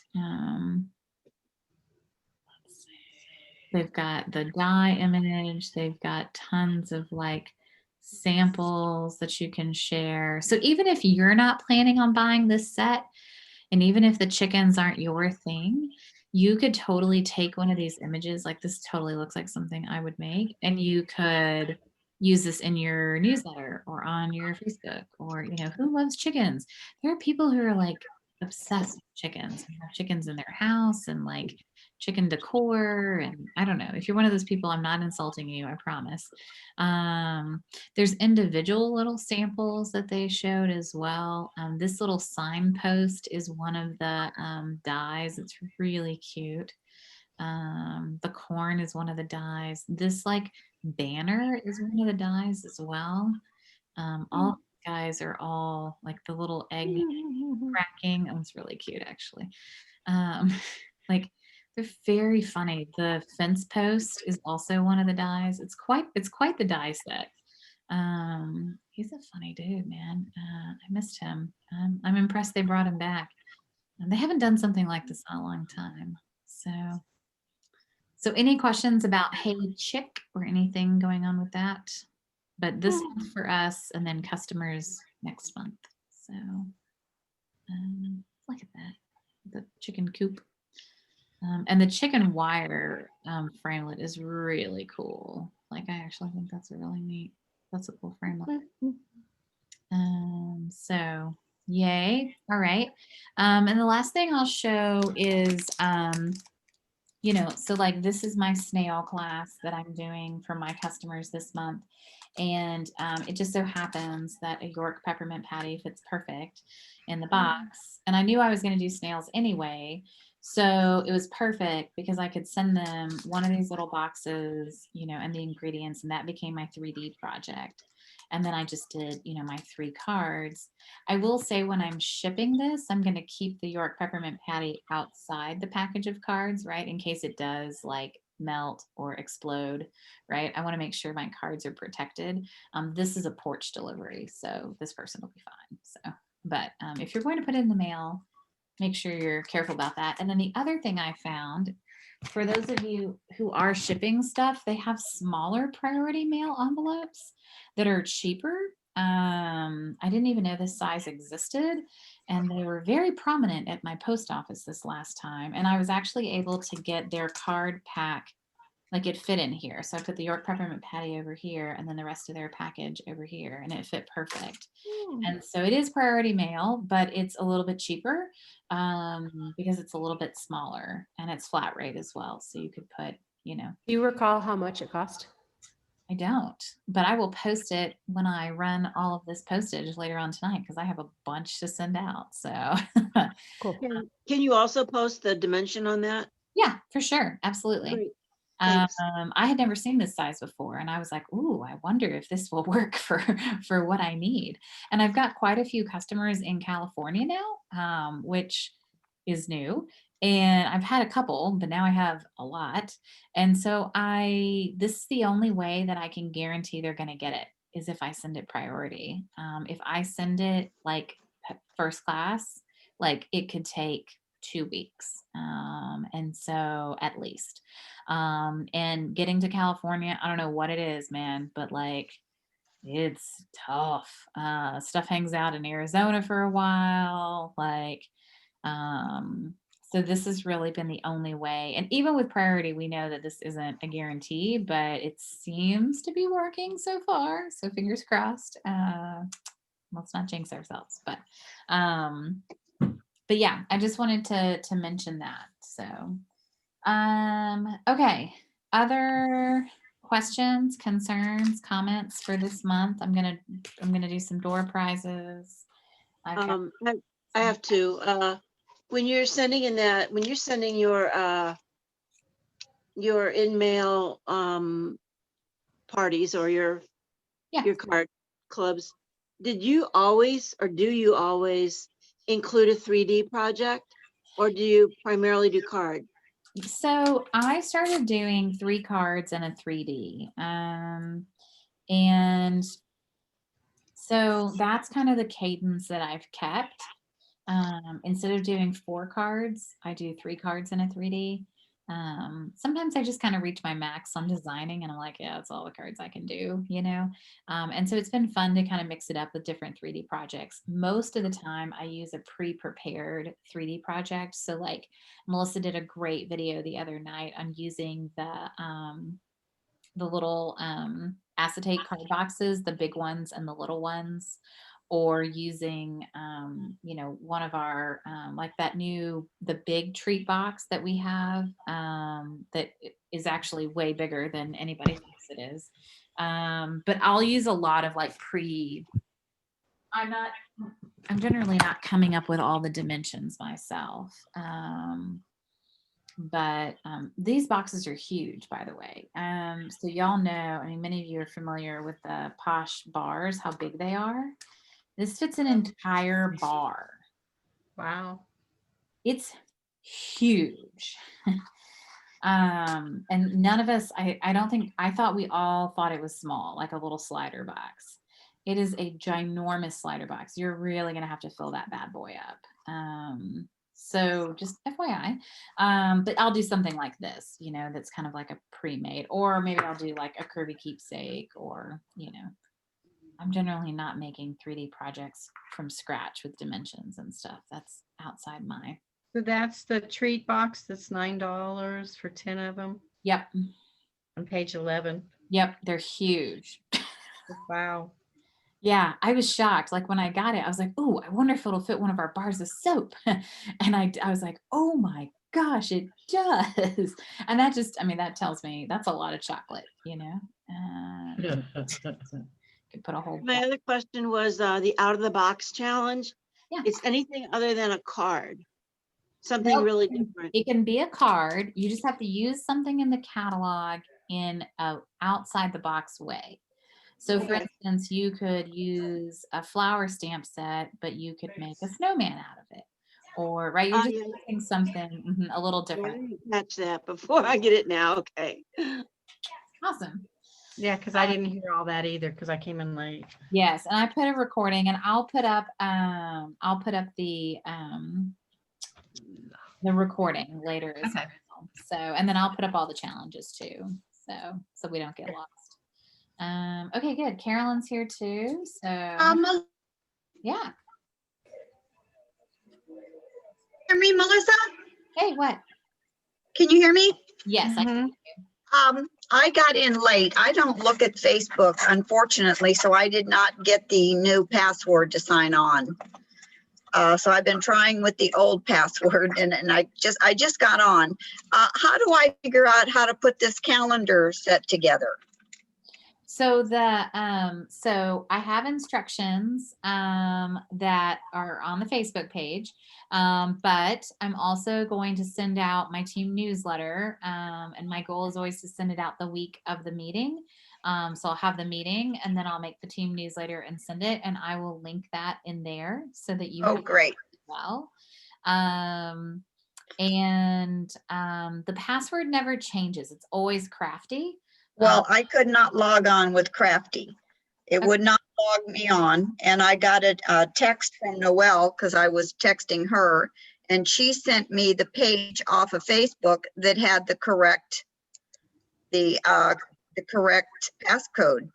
the die image, they've got tons of like samples that you can share. So even if you're not planning on buying this set, and even if the chickens aren't your thing, you could totally take one of these images, like this totally looks like something I would make, and you could use this in your newsletter or on your Facebook, or, who loves chickens? There are people who are like obsessed with chickens and have chickens in their house and like chicken decor. And I don't know, if you're one of those people, I'm not insulting you, I promise. There's individual little samples that they showed as well. This little signpost is one of the dies. It's really cute. The corn is one of the dies. This like banner is one of the dies as well. All these guys are all like the little egg cracking. That was really cute, actually. Like they're very funny. The fence post is also one of the dies. It's quite the die set. He's a funny dude, man. I missed him. I'm impressed they brought him back. And they haven't done something like this in a long time. So any questions about Hey Chick or anything going on with that? But this month for us, and then customers next month. So look at that, the chicken coop. And the chicken wire framelit is really cool. Like I actually think that's a cool framelit. So yay. All right. And the last thing I'll show is, so like this is my snail class that I'm doing for my customers this month. And it just so happens that a York peppermint patty fits perfect in the box. And I knew I was going to do snails anyway. So it was perfect because I could send them one of these little boxes, and the ingredients, and that became my 3D project. And then I just did, my 3 cards. I will say when I'm shipping this, I'm going to keep the York peppermint patty outside the package of cards, right? In case it does like melt or explode, right? I want to make sure my cards are protected. This is a porch delivery, so this person will be fine. So, but if you're going to put it in the mail, make sure you're careful about that. And then the other thing I found, for those of you who are shipping stuff, they have smaller priority mail envelopes that are cheaper. I didn't even know this size existed, and they were very prominent at my post office this last time. And I was actually able to get their card pack, like it fit in here. So I put the York peppermint patty over here, and then the rest of their package over here, and it fit perfect. And so it is priority mail, but it's a little bit cheaper because it's a little bit smaller, and it's flat rate as well. So you could put, Do you recall how much it cost? I don't, but I will post it when I run all of this postage later on tonight because I have a bunch to send out. So Cool. Can you also post the dimension on that? yeah, for sure. Absolutely. Great. Thanks. I had never seen this size before, and I was like, "Ooh, I wonder if this will work for what I need." And I've got quite a few customers in California now, which is new. And I've had a couple, but now I have a lot. And so this is the only way that I can guarantee they're going to get it is if I send it priority. If I send it like first class, like it could take 2 weeks. And so at least. And getting to California, I don't know what it is, man, but like it's tough. Stuff hangs out in Arizona for a while. Like So this has really been the only way. And even with priority, we know that this isn't a guarantee, but it seems to be working so far. So fingers crossed. Let's not jinx ourselves, but yeah, I just wanted to mention that. So okay. Other questions, concerns, comments for this month? I'm gonna do some door prizes. Okay. I have to, when you're sending your in-mail, parties or your Yeah. card clubs, did you always, or do you always include a 3D project, or do you primarily do card? So I started doing 3 cards and a 3D. And so that's kind of the cadence that I've kept. Instead of doing 4 cards, I do 3 cards and a 3D. Sometimes I just kind of reach my max on designing and I'm like, yeah, that's all the cards I can do, you know? And so it's been fun to kind of mix it up with different 3D projects. Most of the time I use a pre-prepared 3D project. So like Melissa did a great video the other night on using the little acetate card boxes, the big ones and the little ones, or using one of our like the big treat box that we have that is actually way bigger than anybody thinks it is. But I'll use a lot of like I'm generally not coming up with all the dimensions myself. But these boxes are huge, by the way. So y'all know, I mean, many of you are familiar with the Posh bars, how big they are. This fits an entire bar. Wow. It's huge. And none of us, I don't think, I thought we all thought it was small, like a little slider box. It is a ginormous slider box. You're really going to have to fill that bad boy up. So just FYI, but I'll do something like this, that's kind of like a pre-made, or maybe I'll do like a curvy keepsake, or, I'm generally not making 3D projects from scratch with dimensions and stuff. That's outside my. So that's the treat box. That's $9 for 10 of them Yep. on page 11. Yep. They're huge. Wow. Yeah, I was shocked. Like when I got it, I was like, "Oh, I wonder if it'll fit one of our bars of soap." And I was like, "Oh my gosh, it does!" And that just, I mean, that tells me that's a lot of chocolate, Could put a whole. My other question was the out of the box challenge. Yeah. It's anything other than a card, something Nope. really different. It can be a card. You just have to use something in the catalog in a outside the box way. So for instance, you could use a flower stamp set, but you could make a snowman out of it. Or, right, you're just using something a little I different. didn't catch that before. I get it now. Okay. Awesome. Yeah, because I didn't hear all that either because I came in late. Yes, and I put a recording, and I'll put up the recording later as well. So, and then I'll put up all the challenges too, so we don't get lost. Okay, good. Carolyn's here too. So yeah. Hear me, Melissa? Hey, what? Can you hear me? Yes, I can. I got in late. I don't look at Facebook, unfortunately, so I did not get the new password to sign on. So I've been trying with the old password, and I just got on. How do I figure out how to put this calendar set together? So so I have instructions that are on the Facebook page, but I'm also going to send out my team newsletter, and my goal is always to send it out the week of the meeting. So I'll have the meeting, and then I'll make the team newsletter and send it, and I will link that in there so that you. Oh, great. As well. The password never changes. It's always crafty. Well, I could not log on with Crafty. It would not log me on. And I got a text from Noelle because I was texting her, and she sent me the page off of Facebook that had the correct passcode.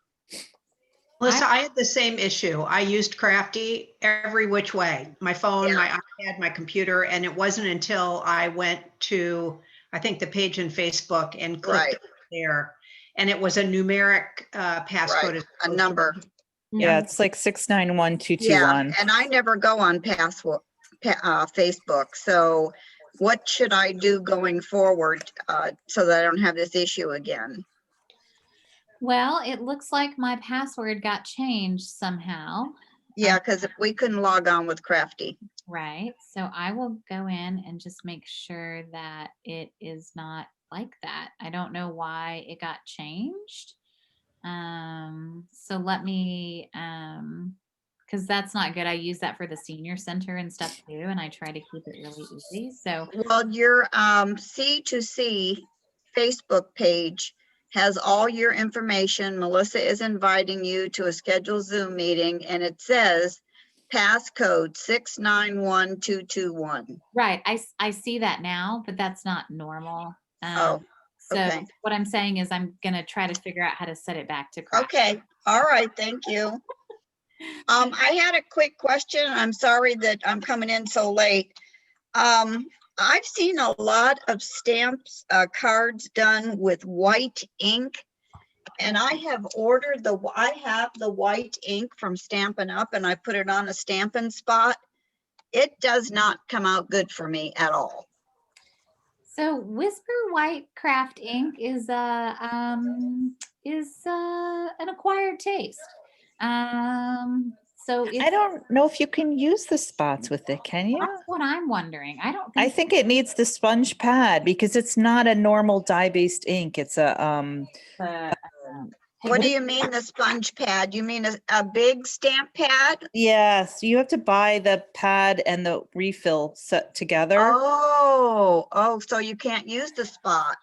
Melissa, I had the same issue. I used Crafty every which way, my phone, my iPad, my computer, and it wasn't until I went to, I think, the page in Facebook and clicked Right. there, and it was a numeric passcode. Right, as a opposed to- number. Yeah, it's like 691221. Yeah, and I never go on Facebook. So what should I do going forward so that I don't have this issue again? Well, it looks like my password got changed somehow. Yeah, because if we couldn't log on with Crafty. Right. So I will go in and just make sure that it is not like that. I don't know why it got changed. So let me, because that's not good. I use that for the senior center and stuff too, and I try to keep it really easy. So Well, your C2C Facebook page has all your information. Melissa is inviting you to a scheduled Zoom meeting, and it says passcode 691221. right, I see that now, but that's not normal. Oh, So okay. what I'm saying is I'm gonna try to figure out how to set it back to craft. Okay, all right, thank you. I had a quick question. I'm sorry that I'm coming in so late. I've seen a lot of stamps, cards done with white ink. And I have ordered I have the white ink from Stampin' Up and I put it on a Stampin' Spot. It does not come out good for me at all. So Whisper White Craft ink is an acquired taste. So it's, I don't know if you can use the spots with it, can you? that's what I'm wondering. I don't I think it needs the sponge pad because it's not a normal dye-based ink. It's a the, What do you mean the sponge pad? You mean a big stamp pad? yes, you have to buy the pad and the refill set together Oh, so you can't use the spot.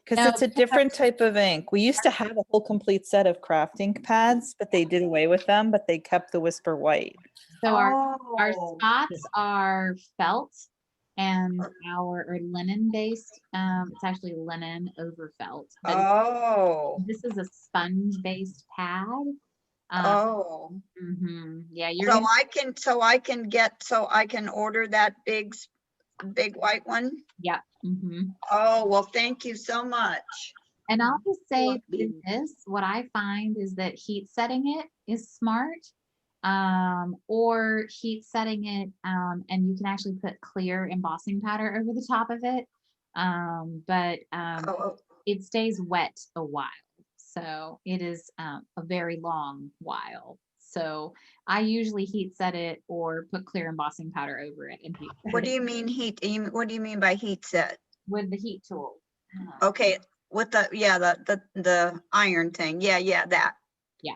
because it's a different type of ink. We used to have a whole complete set of craft ink pads, but they did away with them, but they kept the Whisper White. so our Oh. spots are felt and or linen based. It's actually linen over felt. But Oh, this is a sponge based pad. oh. Yeah, you're So gonna, I can order that big white one? yeah. Oh, well, thank you so much. And I'll just say Love with beans. this, what I find is that heat setting it is smart. Or heat setting it, and you can actually put clear embossing powder over the top of it. But Oh, it stays wet a while. So it is a very long while. So I usually heat set it or put clear embossing powder over it and heat set what do it you mean heat? What do you mean by heat set? with the heat tool. Okay, with the iron thing. Yeah, that. Yeah.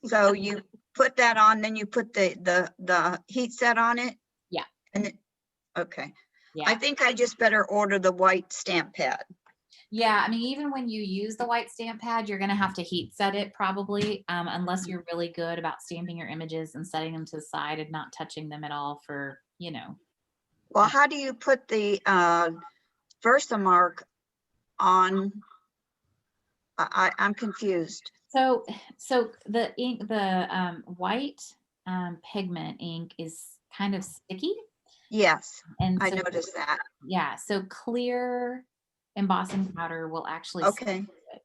So you put that on, then you put the heat set on it? Yeah. And okay. Yeah. I think I just better order the white stamp pad. Yeah, I mean, even when you use the white stamp pad, you're going to have to heat set it probably, unless you're really good about stamping your images and setting them to the side and not touching them at all for, Well, how do you put the Versamark on? I'm confused. So the ink, the white pigment ink is kind of sticky. Yes, And I so, noticed that. yeah, so clear embossing powder will actually stick Okay. to it.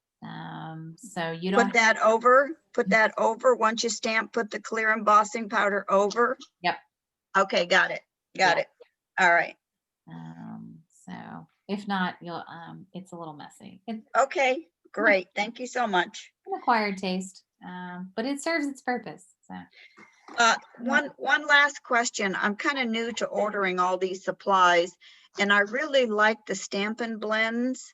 So you don't Put that over once you stamp, put the clear embossing powder over. Yep. Okay, got it. Yeah. All right. So if not, you'll it's a little messy. It's Okay, great. Thank you so much. an acquired taste, but it serves its purpose. So One last question. I'm kind of new to ordering all these supplies and I really like the Stampin' Blends.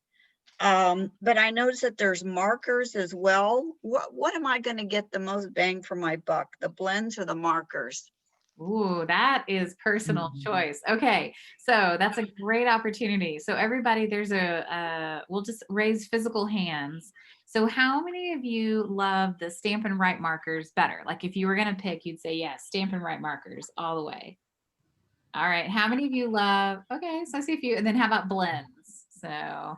But I noticed that there's markers as well. What am I going to get the most bang for my buck? The blends or the markers? ooh, that is personal choice. Okay, so that's a great opportunity. So everybody, there's we'll just raise physical hands. So how many of you love the Stampin' Write markers better? Like if you were gonna pick, you'd say yes, Stampin' Write markers all the way. All right, how many of you love, okay, so I see a few, and then how about blends? So,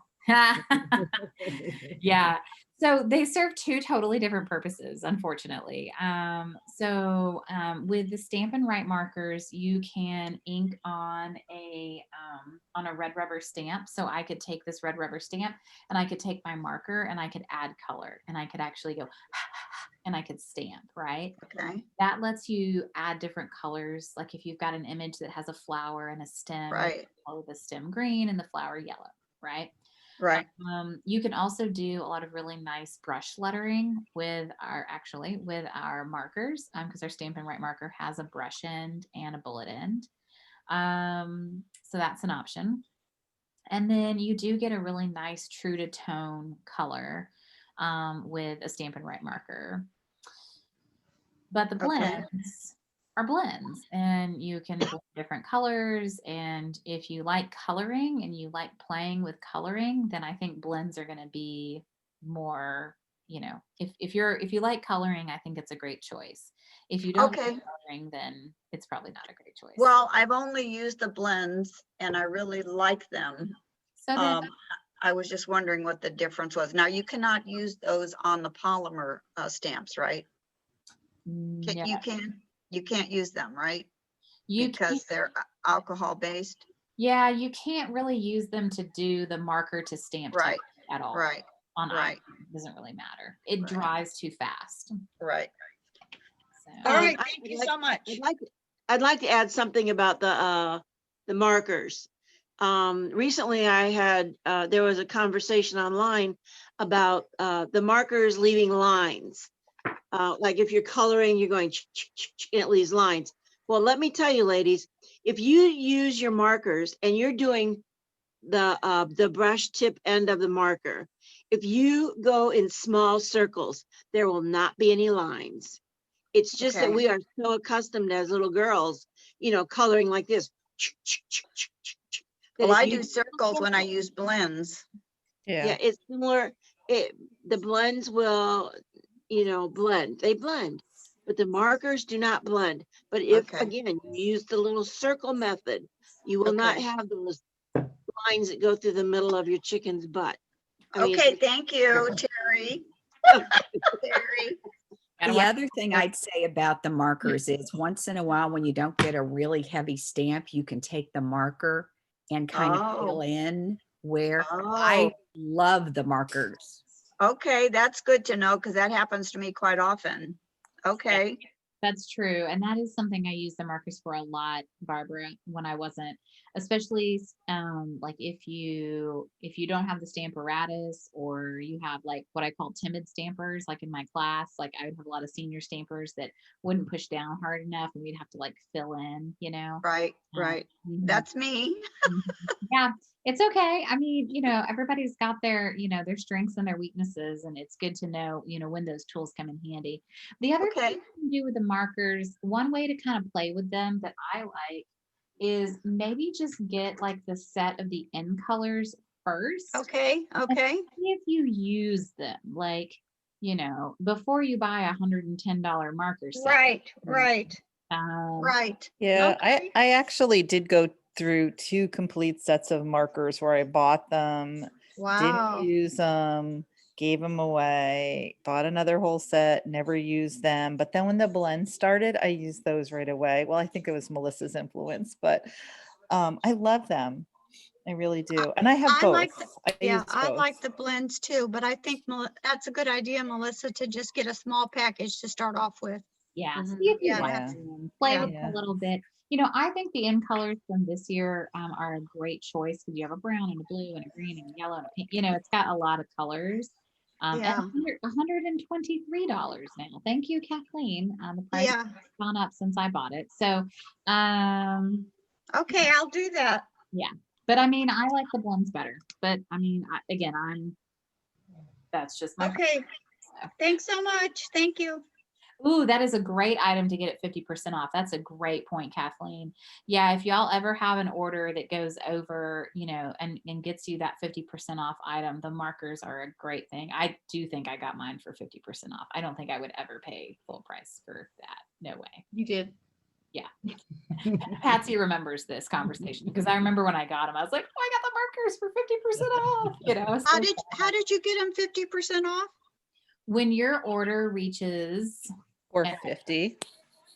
yeah. So they serve two totally different purposes, unfortunately. With the Stampin' Write markers, you can ink on a red rubber stamp. So I could take this red rubber stamp and I could take my marker and I could add color and I could actually go and I could stamp, right? Okay, That lets you add different colors. Like if you've got an image that has a flower and a stem, you right, color the stem green and the flower yellow, right? right. You can also do a lot of really nice brush lettering with our markers, because our Stampin' Write marker has a brush end and a bullet end. So that's an option. And then you do get a really nice true to tone color with a Stampin' Write marker. But the Okay. blends are blends, and you can blend different colors. And if you like coloring and you like playing with coloring, then I think blends are going to be more, if you like coloring, I think it's a great choice. If you don't like Okay. coloring, then it's probably not a great choice. Well, I've only used the blends and I really like them. So then, I was just wondering what the difference was. Now, you cannot use those on the polymer stamps, right? no, You can't use them, right? you can't. Because they're alcohol based. Yeah, you can't really use them to do the marker to stamp Right, technique at all. right, On right, iPhone. It doesn't really matter. It Right. dries too fast. right. So. All right, I- thank I'd you like- so much. I'd like to add something about the markers. Recently I had, there was a conversation online about the markers leaving lines. Like if you're coloring, you're going, and it leaves lines. Well, let me tell you, ladies, if you use your markers and you're doing the brush tip end of the marker, if you go in small circles, there will not be any lines. It's just that Okay. we are so accustomed as little girls, coloring like this. that Well, if I you do circles when I use blends. Yeah, it's similar. The blends will, blend. They blend, but the markers do not blend. But if, Okay. again, you use the little circle method, you will not Okay. have those lines that go through the middle of your chicken's butt. I mean, Okay, thank you, Terry. Terry. The other thing I'd say about the markers is once in a while, when you don't get a really heavy stamp, you can take the marker and kind of fill Oh. in where Oh, I love the markers. okay, that's good to know because that happens to me quite often. Okay, That's true. And that is something I use the markers for a lot, Barbara, when I wasn't, especially like if you don't have the Stamparatus, or you have like what I call timid stampers, like in my class, like I would have a lot of senior stampers that wouldn't push down hard enough and we'd have to like fill in, right, right. That's me. Yeah, it's okay. I mean, everybody's got their strengths and their weaknesses, and it's good to know, when those tools come in handy. The other thing Okay, you can do with the markers, one way to kind of play with them that I like is maybe just get like the set of the end colors first. okay, And okay. see if you use them, like, before you buy $110 marker set. Right, right, Um, right. Yeah, Okay. I actually did go through 2 complete sets of markers where I bought them, Wow. didn't use them, gave them away, bought another whole set, never used them. But then when the blend started, I used those right away. Well, I think it was Melissa's influence, but I love them. I really do. And I have I both. like the, I yeah, use I like both. the blends too, but I think that's a good idea, Melissa, to just get a small package to start off with. Yeah, Mhm. see if you Yeah. like Yeah. them, play Yeah. with them a little bit. I think the end colors from this year are a great choice because you have a brown and a blue and a green and a yellow and a pink. It's got a lot of colors. And Yeah. $123 now. Thank you, Kathleen. The price Yeah. has gone up since I bought it. So, um, Okay, I'll do that. yeah. But I mean, I like the blends better. But I mean, that's just my. Okay. Thanks so much. Thank you. Ooh, that is a great item to get at 50% off. That's a great point, Kathleen. Yeah, if y'all ever have an order that goes over, and gets you that 50% off item, the markers are a great thing. I do think I got mine for 50% off. I don't think I would ever pay full price for that. No way. You did. Yeah. Patsy remembers this conversation because I remember when I got them, I was like, oh, I got the markers for 50% off. How did you get them 50% off? when your order reaches 450.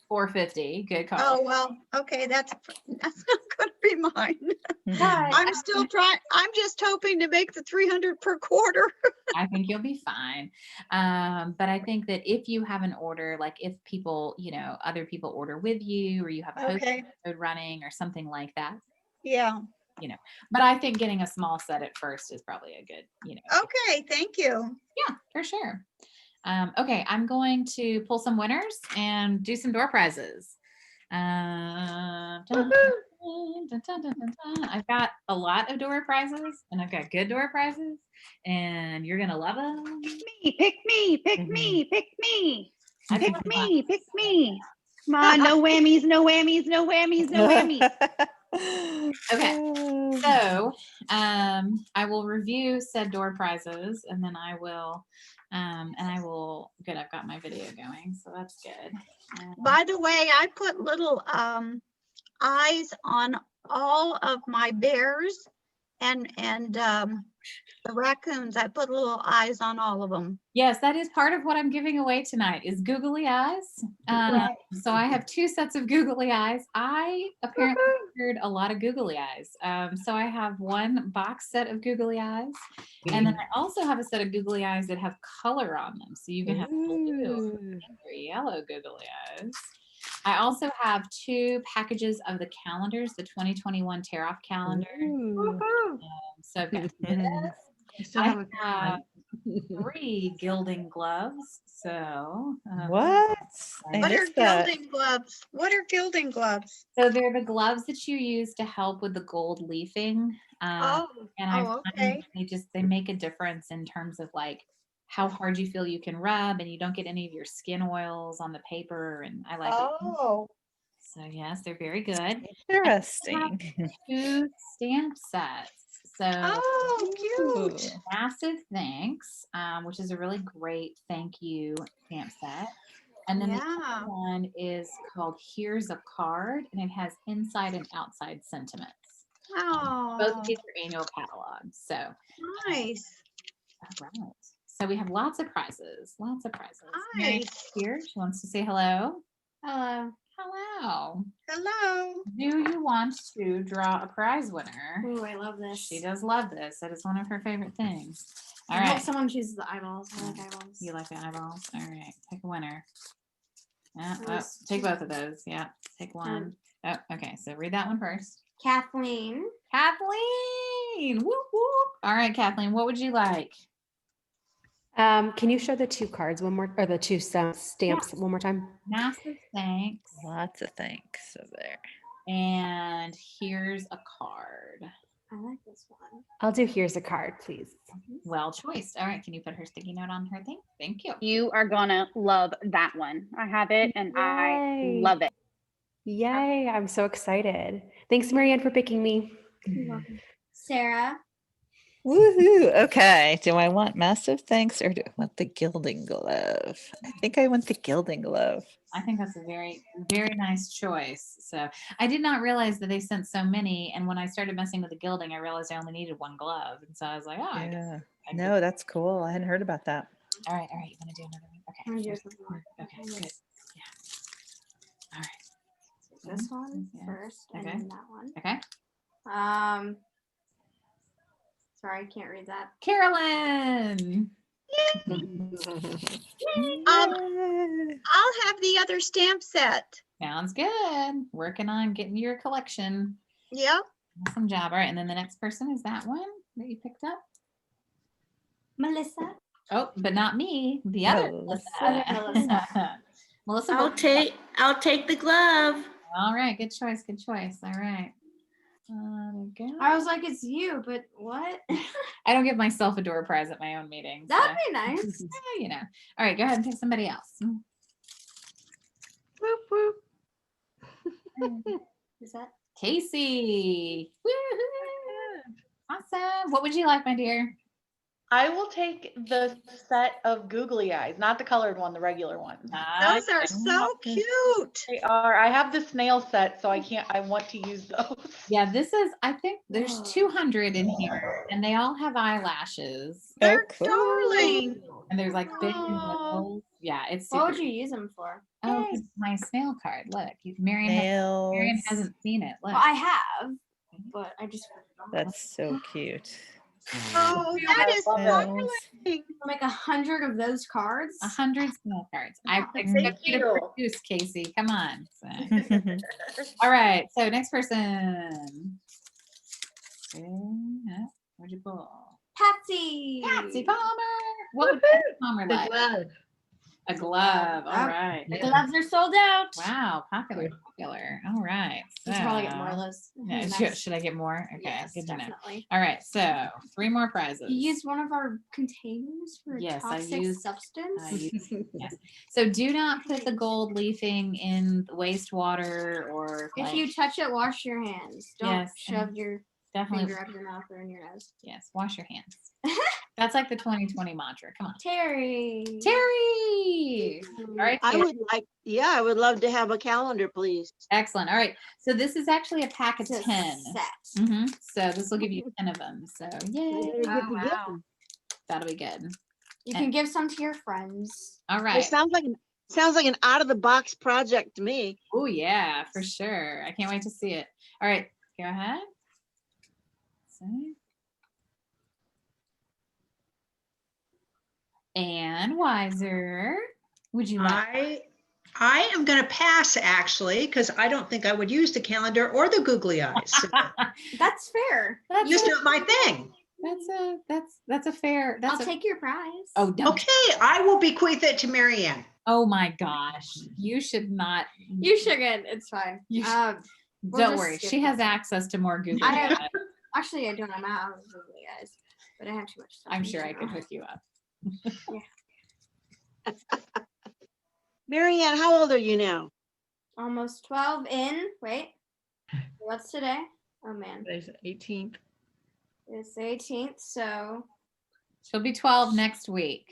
450, good call. Oh, well, okay, that's not gonna be mine. Mhm. I'm still trying, I'm just hoping to make the 300 per quarter. I think you'll be fine. But I think that if you have an order, like if people, other people order with you, or you have a host Okay, code running or something like that, yeah, but I think getting a small set at first is probably a good, okay, thank you. yeah, for sure. Okay, I'm going to pull some winners and do some door prizes. Dun, dun, dun, dun, dun, dun. I've got a lot of door prizes, and I've got good door prizes, and you're gonna love them. Pick me, pick Mhm. me, pick me, I've pick got me, pick me. Come on, no whammies, no whammies, no whammies, no whammies. Okay. So I will review said door prizes, and then I will good. I've got my video going, so that's good. By the way, I put little eyes on all of my bears and the raccoons. I put little eyes on all of them. Yes, that is part of what I'm giving away tonight is googly eyes. So I have 2 sets of googly eyes. I apparently ordered a lot of googly eyes. So I have 1 box set of googly eyes, and then I also have a set of googly eyes that have color on them. So you can have blue or yellow googly eyes. I also have 2 packages of the calendars, the 2021 tear off calendar. So I've got this. I still I have a have 3 gilding gloves. So What? I What are missed that. gilding gloves? What are gilding gloves? So they're the gloves that you use to help with the gold leafing. Oh, And I oh, find okay. they make a difference in terms of like how hard you feel you can rub, and you don't get any of your skin oils on the paper. And I like it. Oh, So yes, they're very good. I Interesting. have 2 stamp sets. So oh, cute. massive thanks, which is a really great thank you stamp set. And then the Yeah. other one is called Here's a Card, and it has inside and outside sentiments. Both of Oh, these are annual catalogs. So, nice. all right. So we have lots of prizes, lots of prizes. Mary Nice. here, she wants to say hello. Hello. Hello. Hello. Do you want to draw a prize winner? Ooh, I love this. She does love this. That is one of her favorite things. All I hope right. someone chooses the eyeballs. I like eyeballs. You like the eyeballs? All right. Pick a winner. Take both of those. Yeah. Take one. Oh, okay. So read that one first. Kathleen. Kathleen. Whoop, whoop. All right, Kathleen. What would you like? Can you show the 2 cards one more, or the 2 stamps one more time? Massive thanks. Lots of thanks over there. And here's a card. I like this one. I'll do here's a card, please. Well choiced. All right. Can you put her sticky note on her thing? Thank you. You are gonna love that one. I have it and I Yay. love it. Yay, I'm so excited. Thanks, Marianne, for picking me. You're welcome. Sarah. Woohoo. Okay. Do I want massive thanks or do I want the gilding glove? I think I want the gilding glove. I think that's a very, very nice choice. So I did not realize that they sent so many. And when I started messing with the gilding, I realized I only needed 1 glove. And so I was like, oh, I guess Yeah. I No, that's cool. I hadn't heard about that. All right. You want to do another one? Okay. I'm gonna do something more. Okay. Good. Yeah. All right. This one Yeah. first, and Okay. then that one. Okay. Sorry, I can't read that. Carolyn. I'll have the other stamp set. Sounds good. Working on getting your collection. Yep. Awesome job. All right. And then the next person is that one that you picked up. Melissa. Oh, but not me. The other Melissa. Melissa. Melissa. I'll take the glove. All right. Good choice. Good choice. All right. There we go. I was like, it's you, but what? I don't give myself a door prize at my own meetings. That'd be nice. You know. All right. Go ahead and pick somebody else. Whoop, whoop. Is that? Casey. Woo-hoo. Awesome. What would you like, my dear? I will take the set of googly eyes, not the colored one, the regular one. Those are so cute. They are. I have the snail set, so I want to use those. Yeah, I think there's 200 in here, and they all have eyelashes. They're darling. And there's like big and little. Yeah, it's super. What would you use them for? Oh, it's my snail card. Look, Marion Nails. hasn't seen it. Look. Well, I have, but I just That's so cute. Oh, that is Nails. make 100 of those cards. 100 snail cards. I Thank expect you to you. produce, Casey. Come on. So. All right. So next person. What'd you pull? Patsy. Patsy Palmer. What would Patsy Palmer The like? glove. A glove. All right. The gloves are sold out. Wow. Popular. All right. You should probably get So- more of those. Yeah, should I get more? Okay. Yes, Good to know. definitely. All right. So 3 more prizes. You used one of our containers for Yes, I toxic used- substance. Yes. So do not put the gold leafing in the wastewater or If like, you touch it, wash your hands. Don't Yes, shove and your definitely finger up your mouth or in your nose. yes, wash your hands. That's like the 2020 mantra. Come on. Terry. Terry. All right. I Terry. would like, yeah, I would love to have a calendar, please. Excellent. All right. So this is actually a pack of It's a 10. set. So this will give you 10 of them. So yay. Oh, wow. That'll be good. You can give some to your friends. All It right. sounds like an out of the box project to me. Oh yeah, for sure. I can't wait to see it. All right. Go ahead. See. And Wiser, would you like? I am going to pass actually, because I don't think I would use the calendar or the googly eyes. That's fair. That's Just not my thing. That's a fair. I'll take your prize. Oh, don't. Okay, I will bequeath it to Marianne. Oh my gosh, you should not. You should get. It's fine. You We'll don't just worry. skip She has this. access to more Google. I have- data. Actually, I don't. I'm out of Google, guys. But I have too much stuff. I'm in sure I general. could hook you up. Marianne, how old are you now? Almost 12 in. Wait. What's today? Oh man. Today's 18th. It's the 18th. So She'll be 12 next week.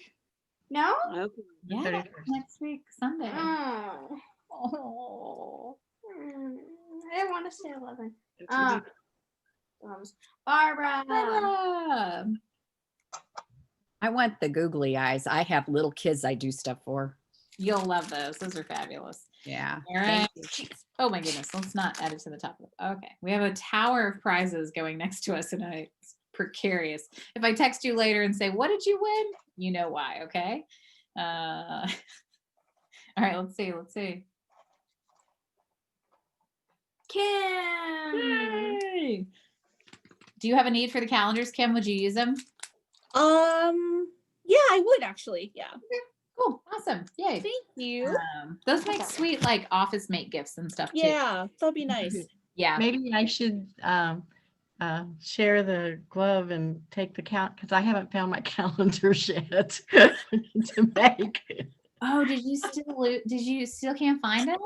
no. Okay. Yeah, 31st. next week, Sunday. Oh. Oh. I didn't want to say 11. It's easy. Barbara. Barbara. I want the googly eyes. I have little kids I do stuff for. You'll love those. Those are fabulous. Yeah. All right. Oh my goodness. Let's not add it to the top. Okay. We have a tower of prizes going next to us tonight. It's precarious. If I text you later and say, what did you win? You know why. Okay. All right. Let's see. Kim. Yay. Do you have a need for the calendars, Kim? Would you use them? Yeah, I would actually. Yeah. Cool. Awesome. Yay. Thank you. Those make sweet like office mate gifts and stuff too. Yeah, that'll be nice. Yeah. Maybe I should share the glove and take the count because I haven't found my calendars yet to make. Oh, did you still can't find them?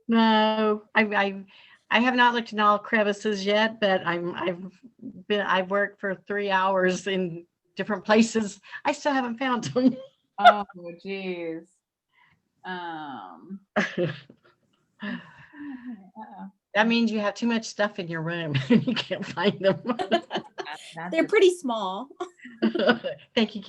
No, I have not looked in all crevices yet, but I've worked for 3 hours in different places. I still haven't found them. Oh, geez. That means you have too much stuff in your room and you can't find them. They're pretty small. Thank you.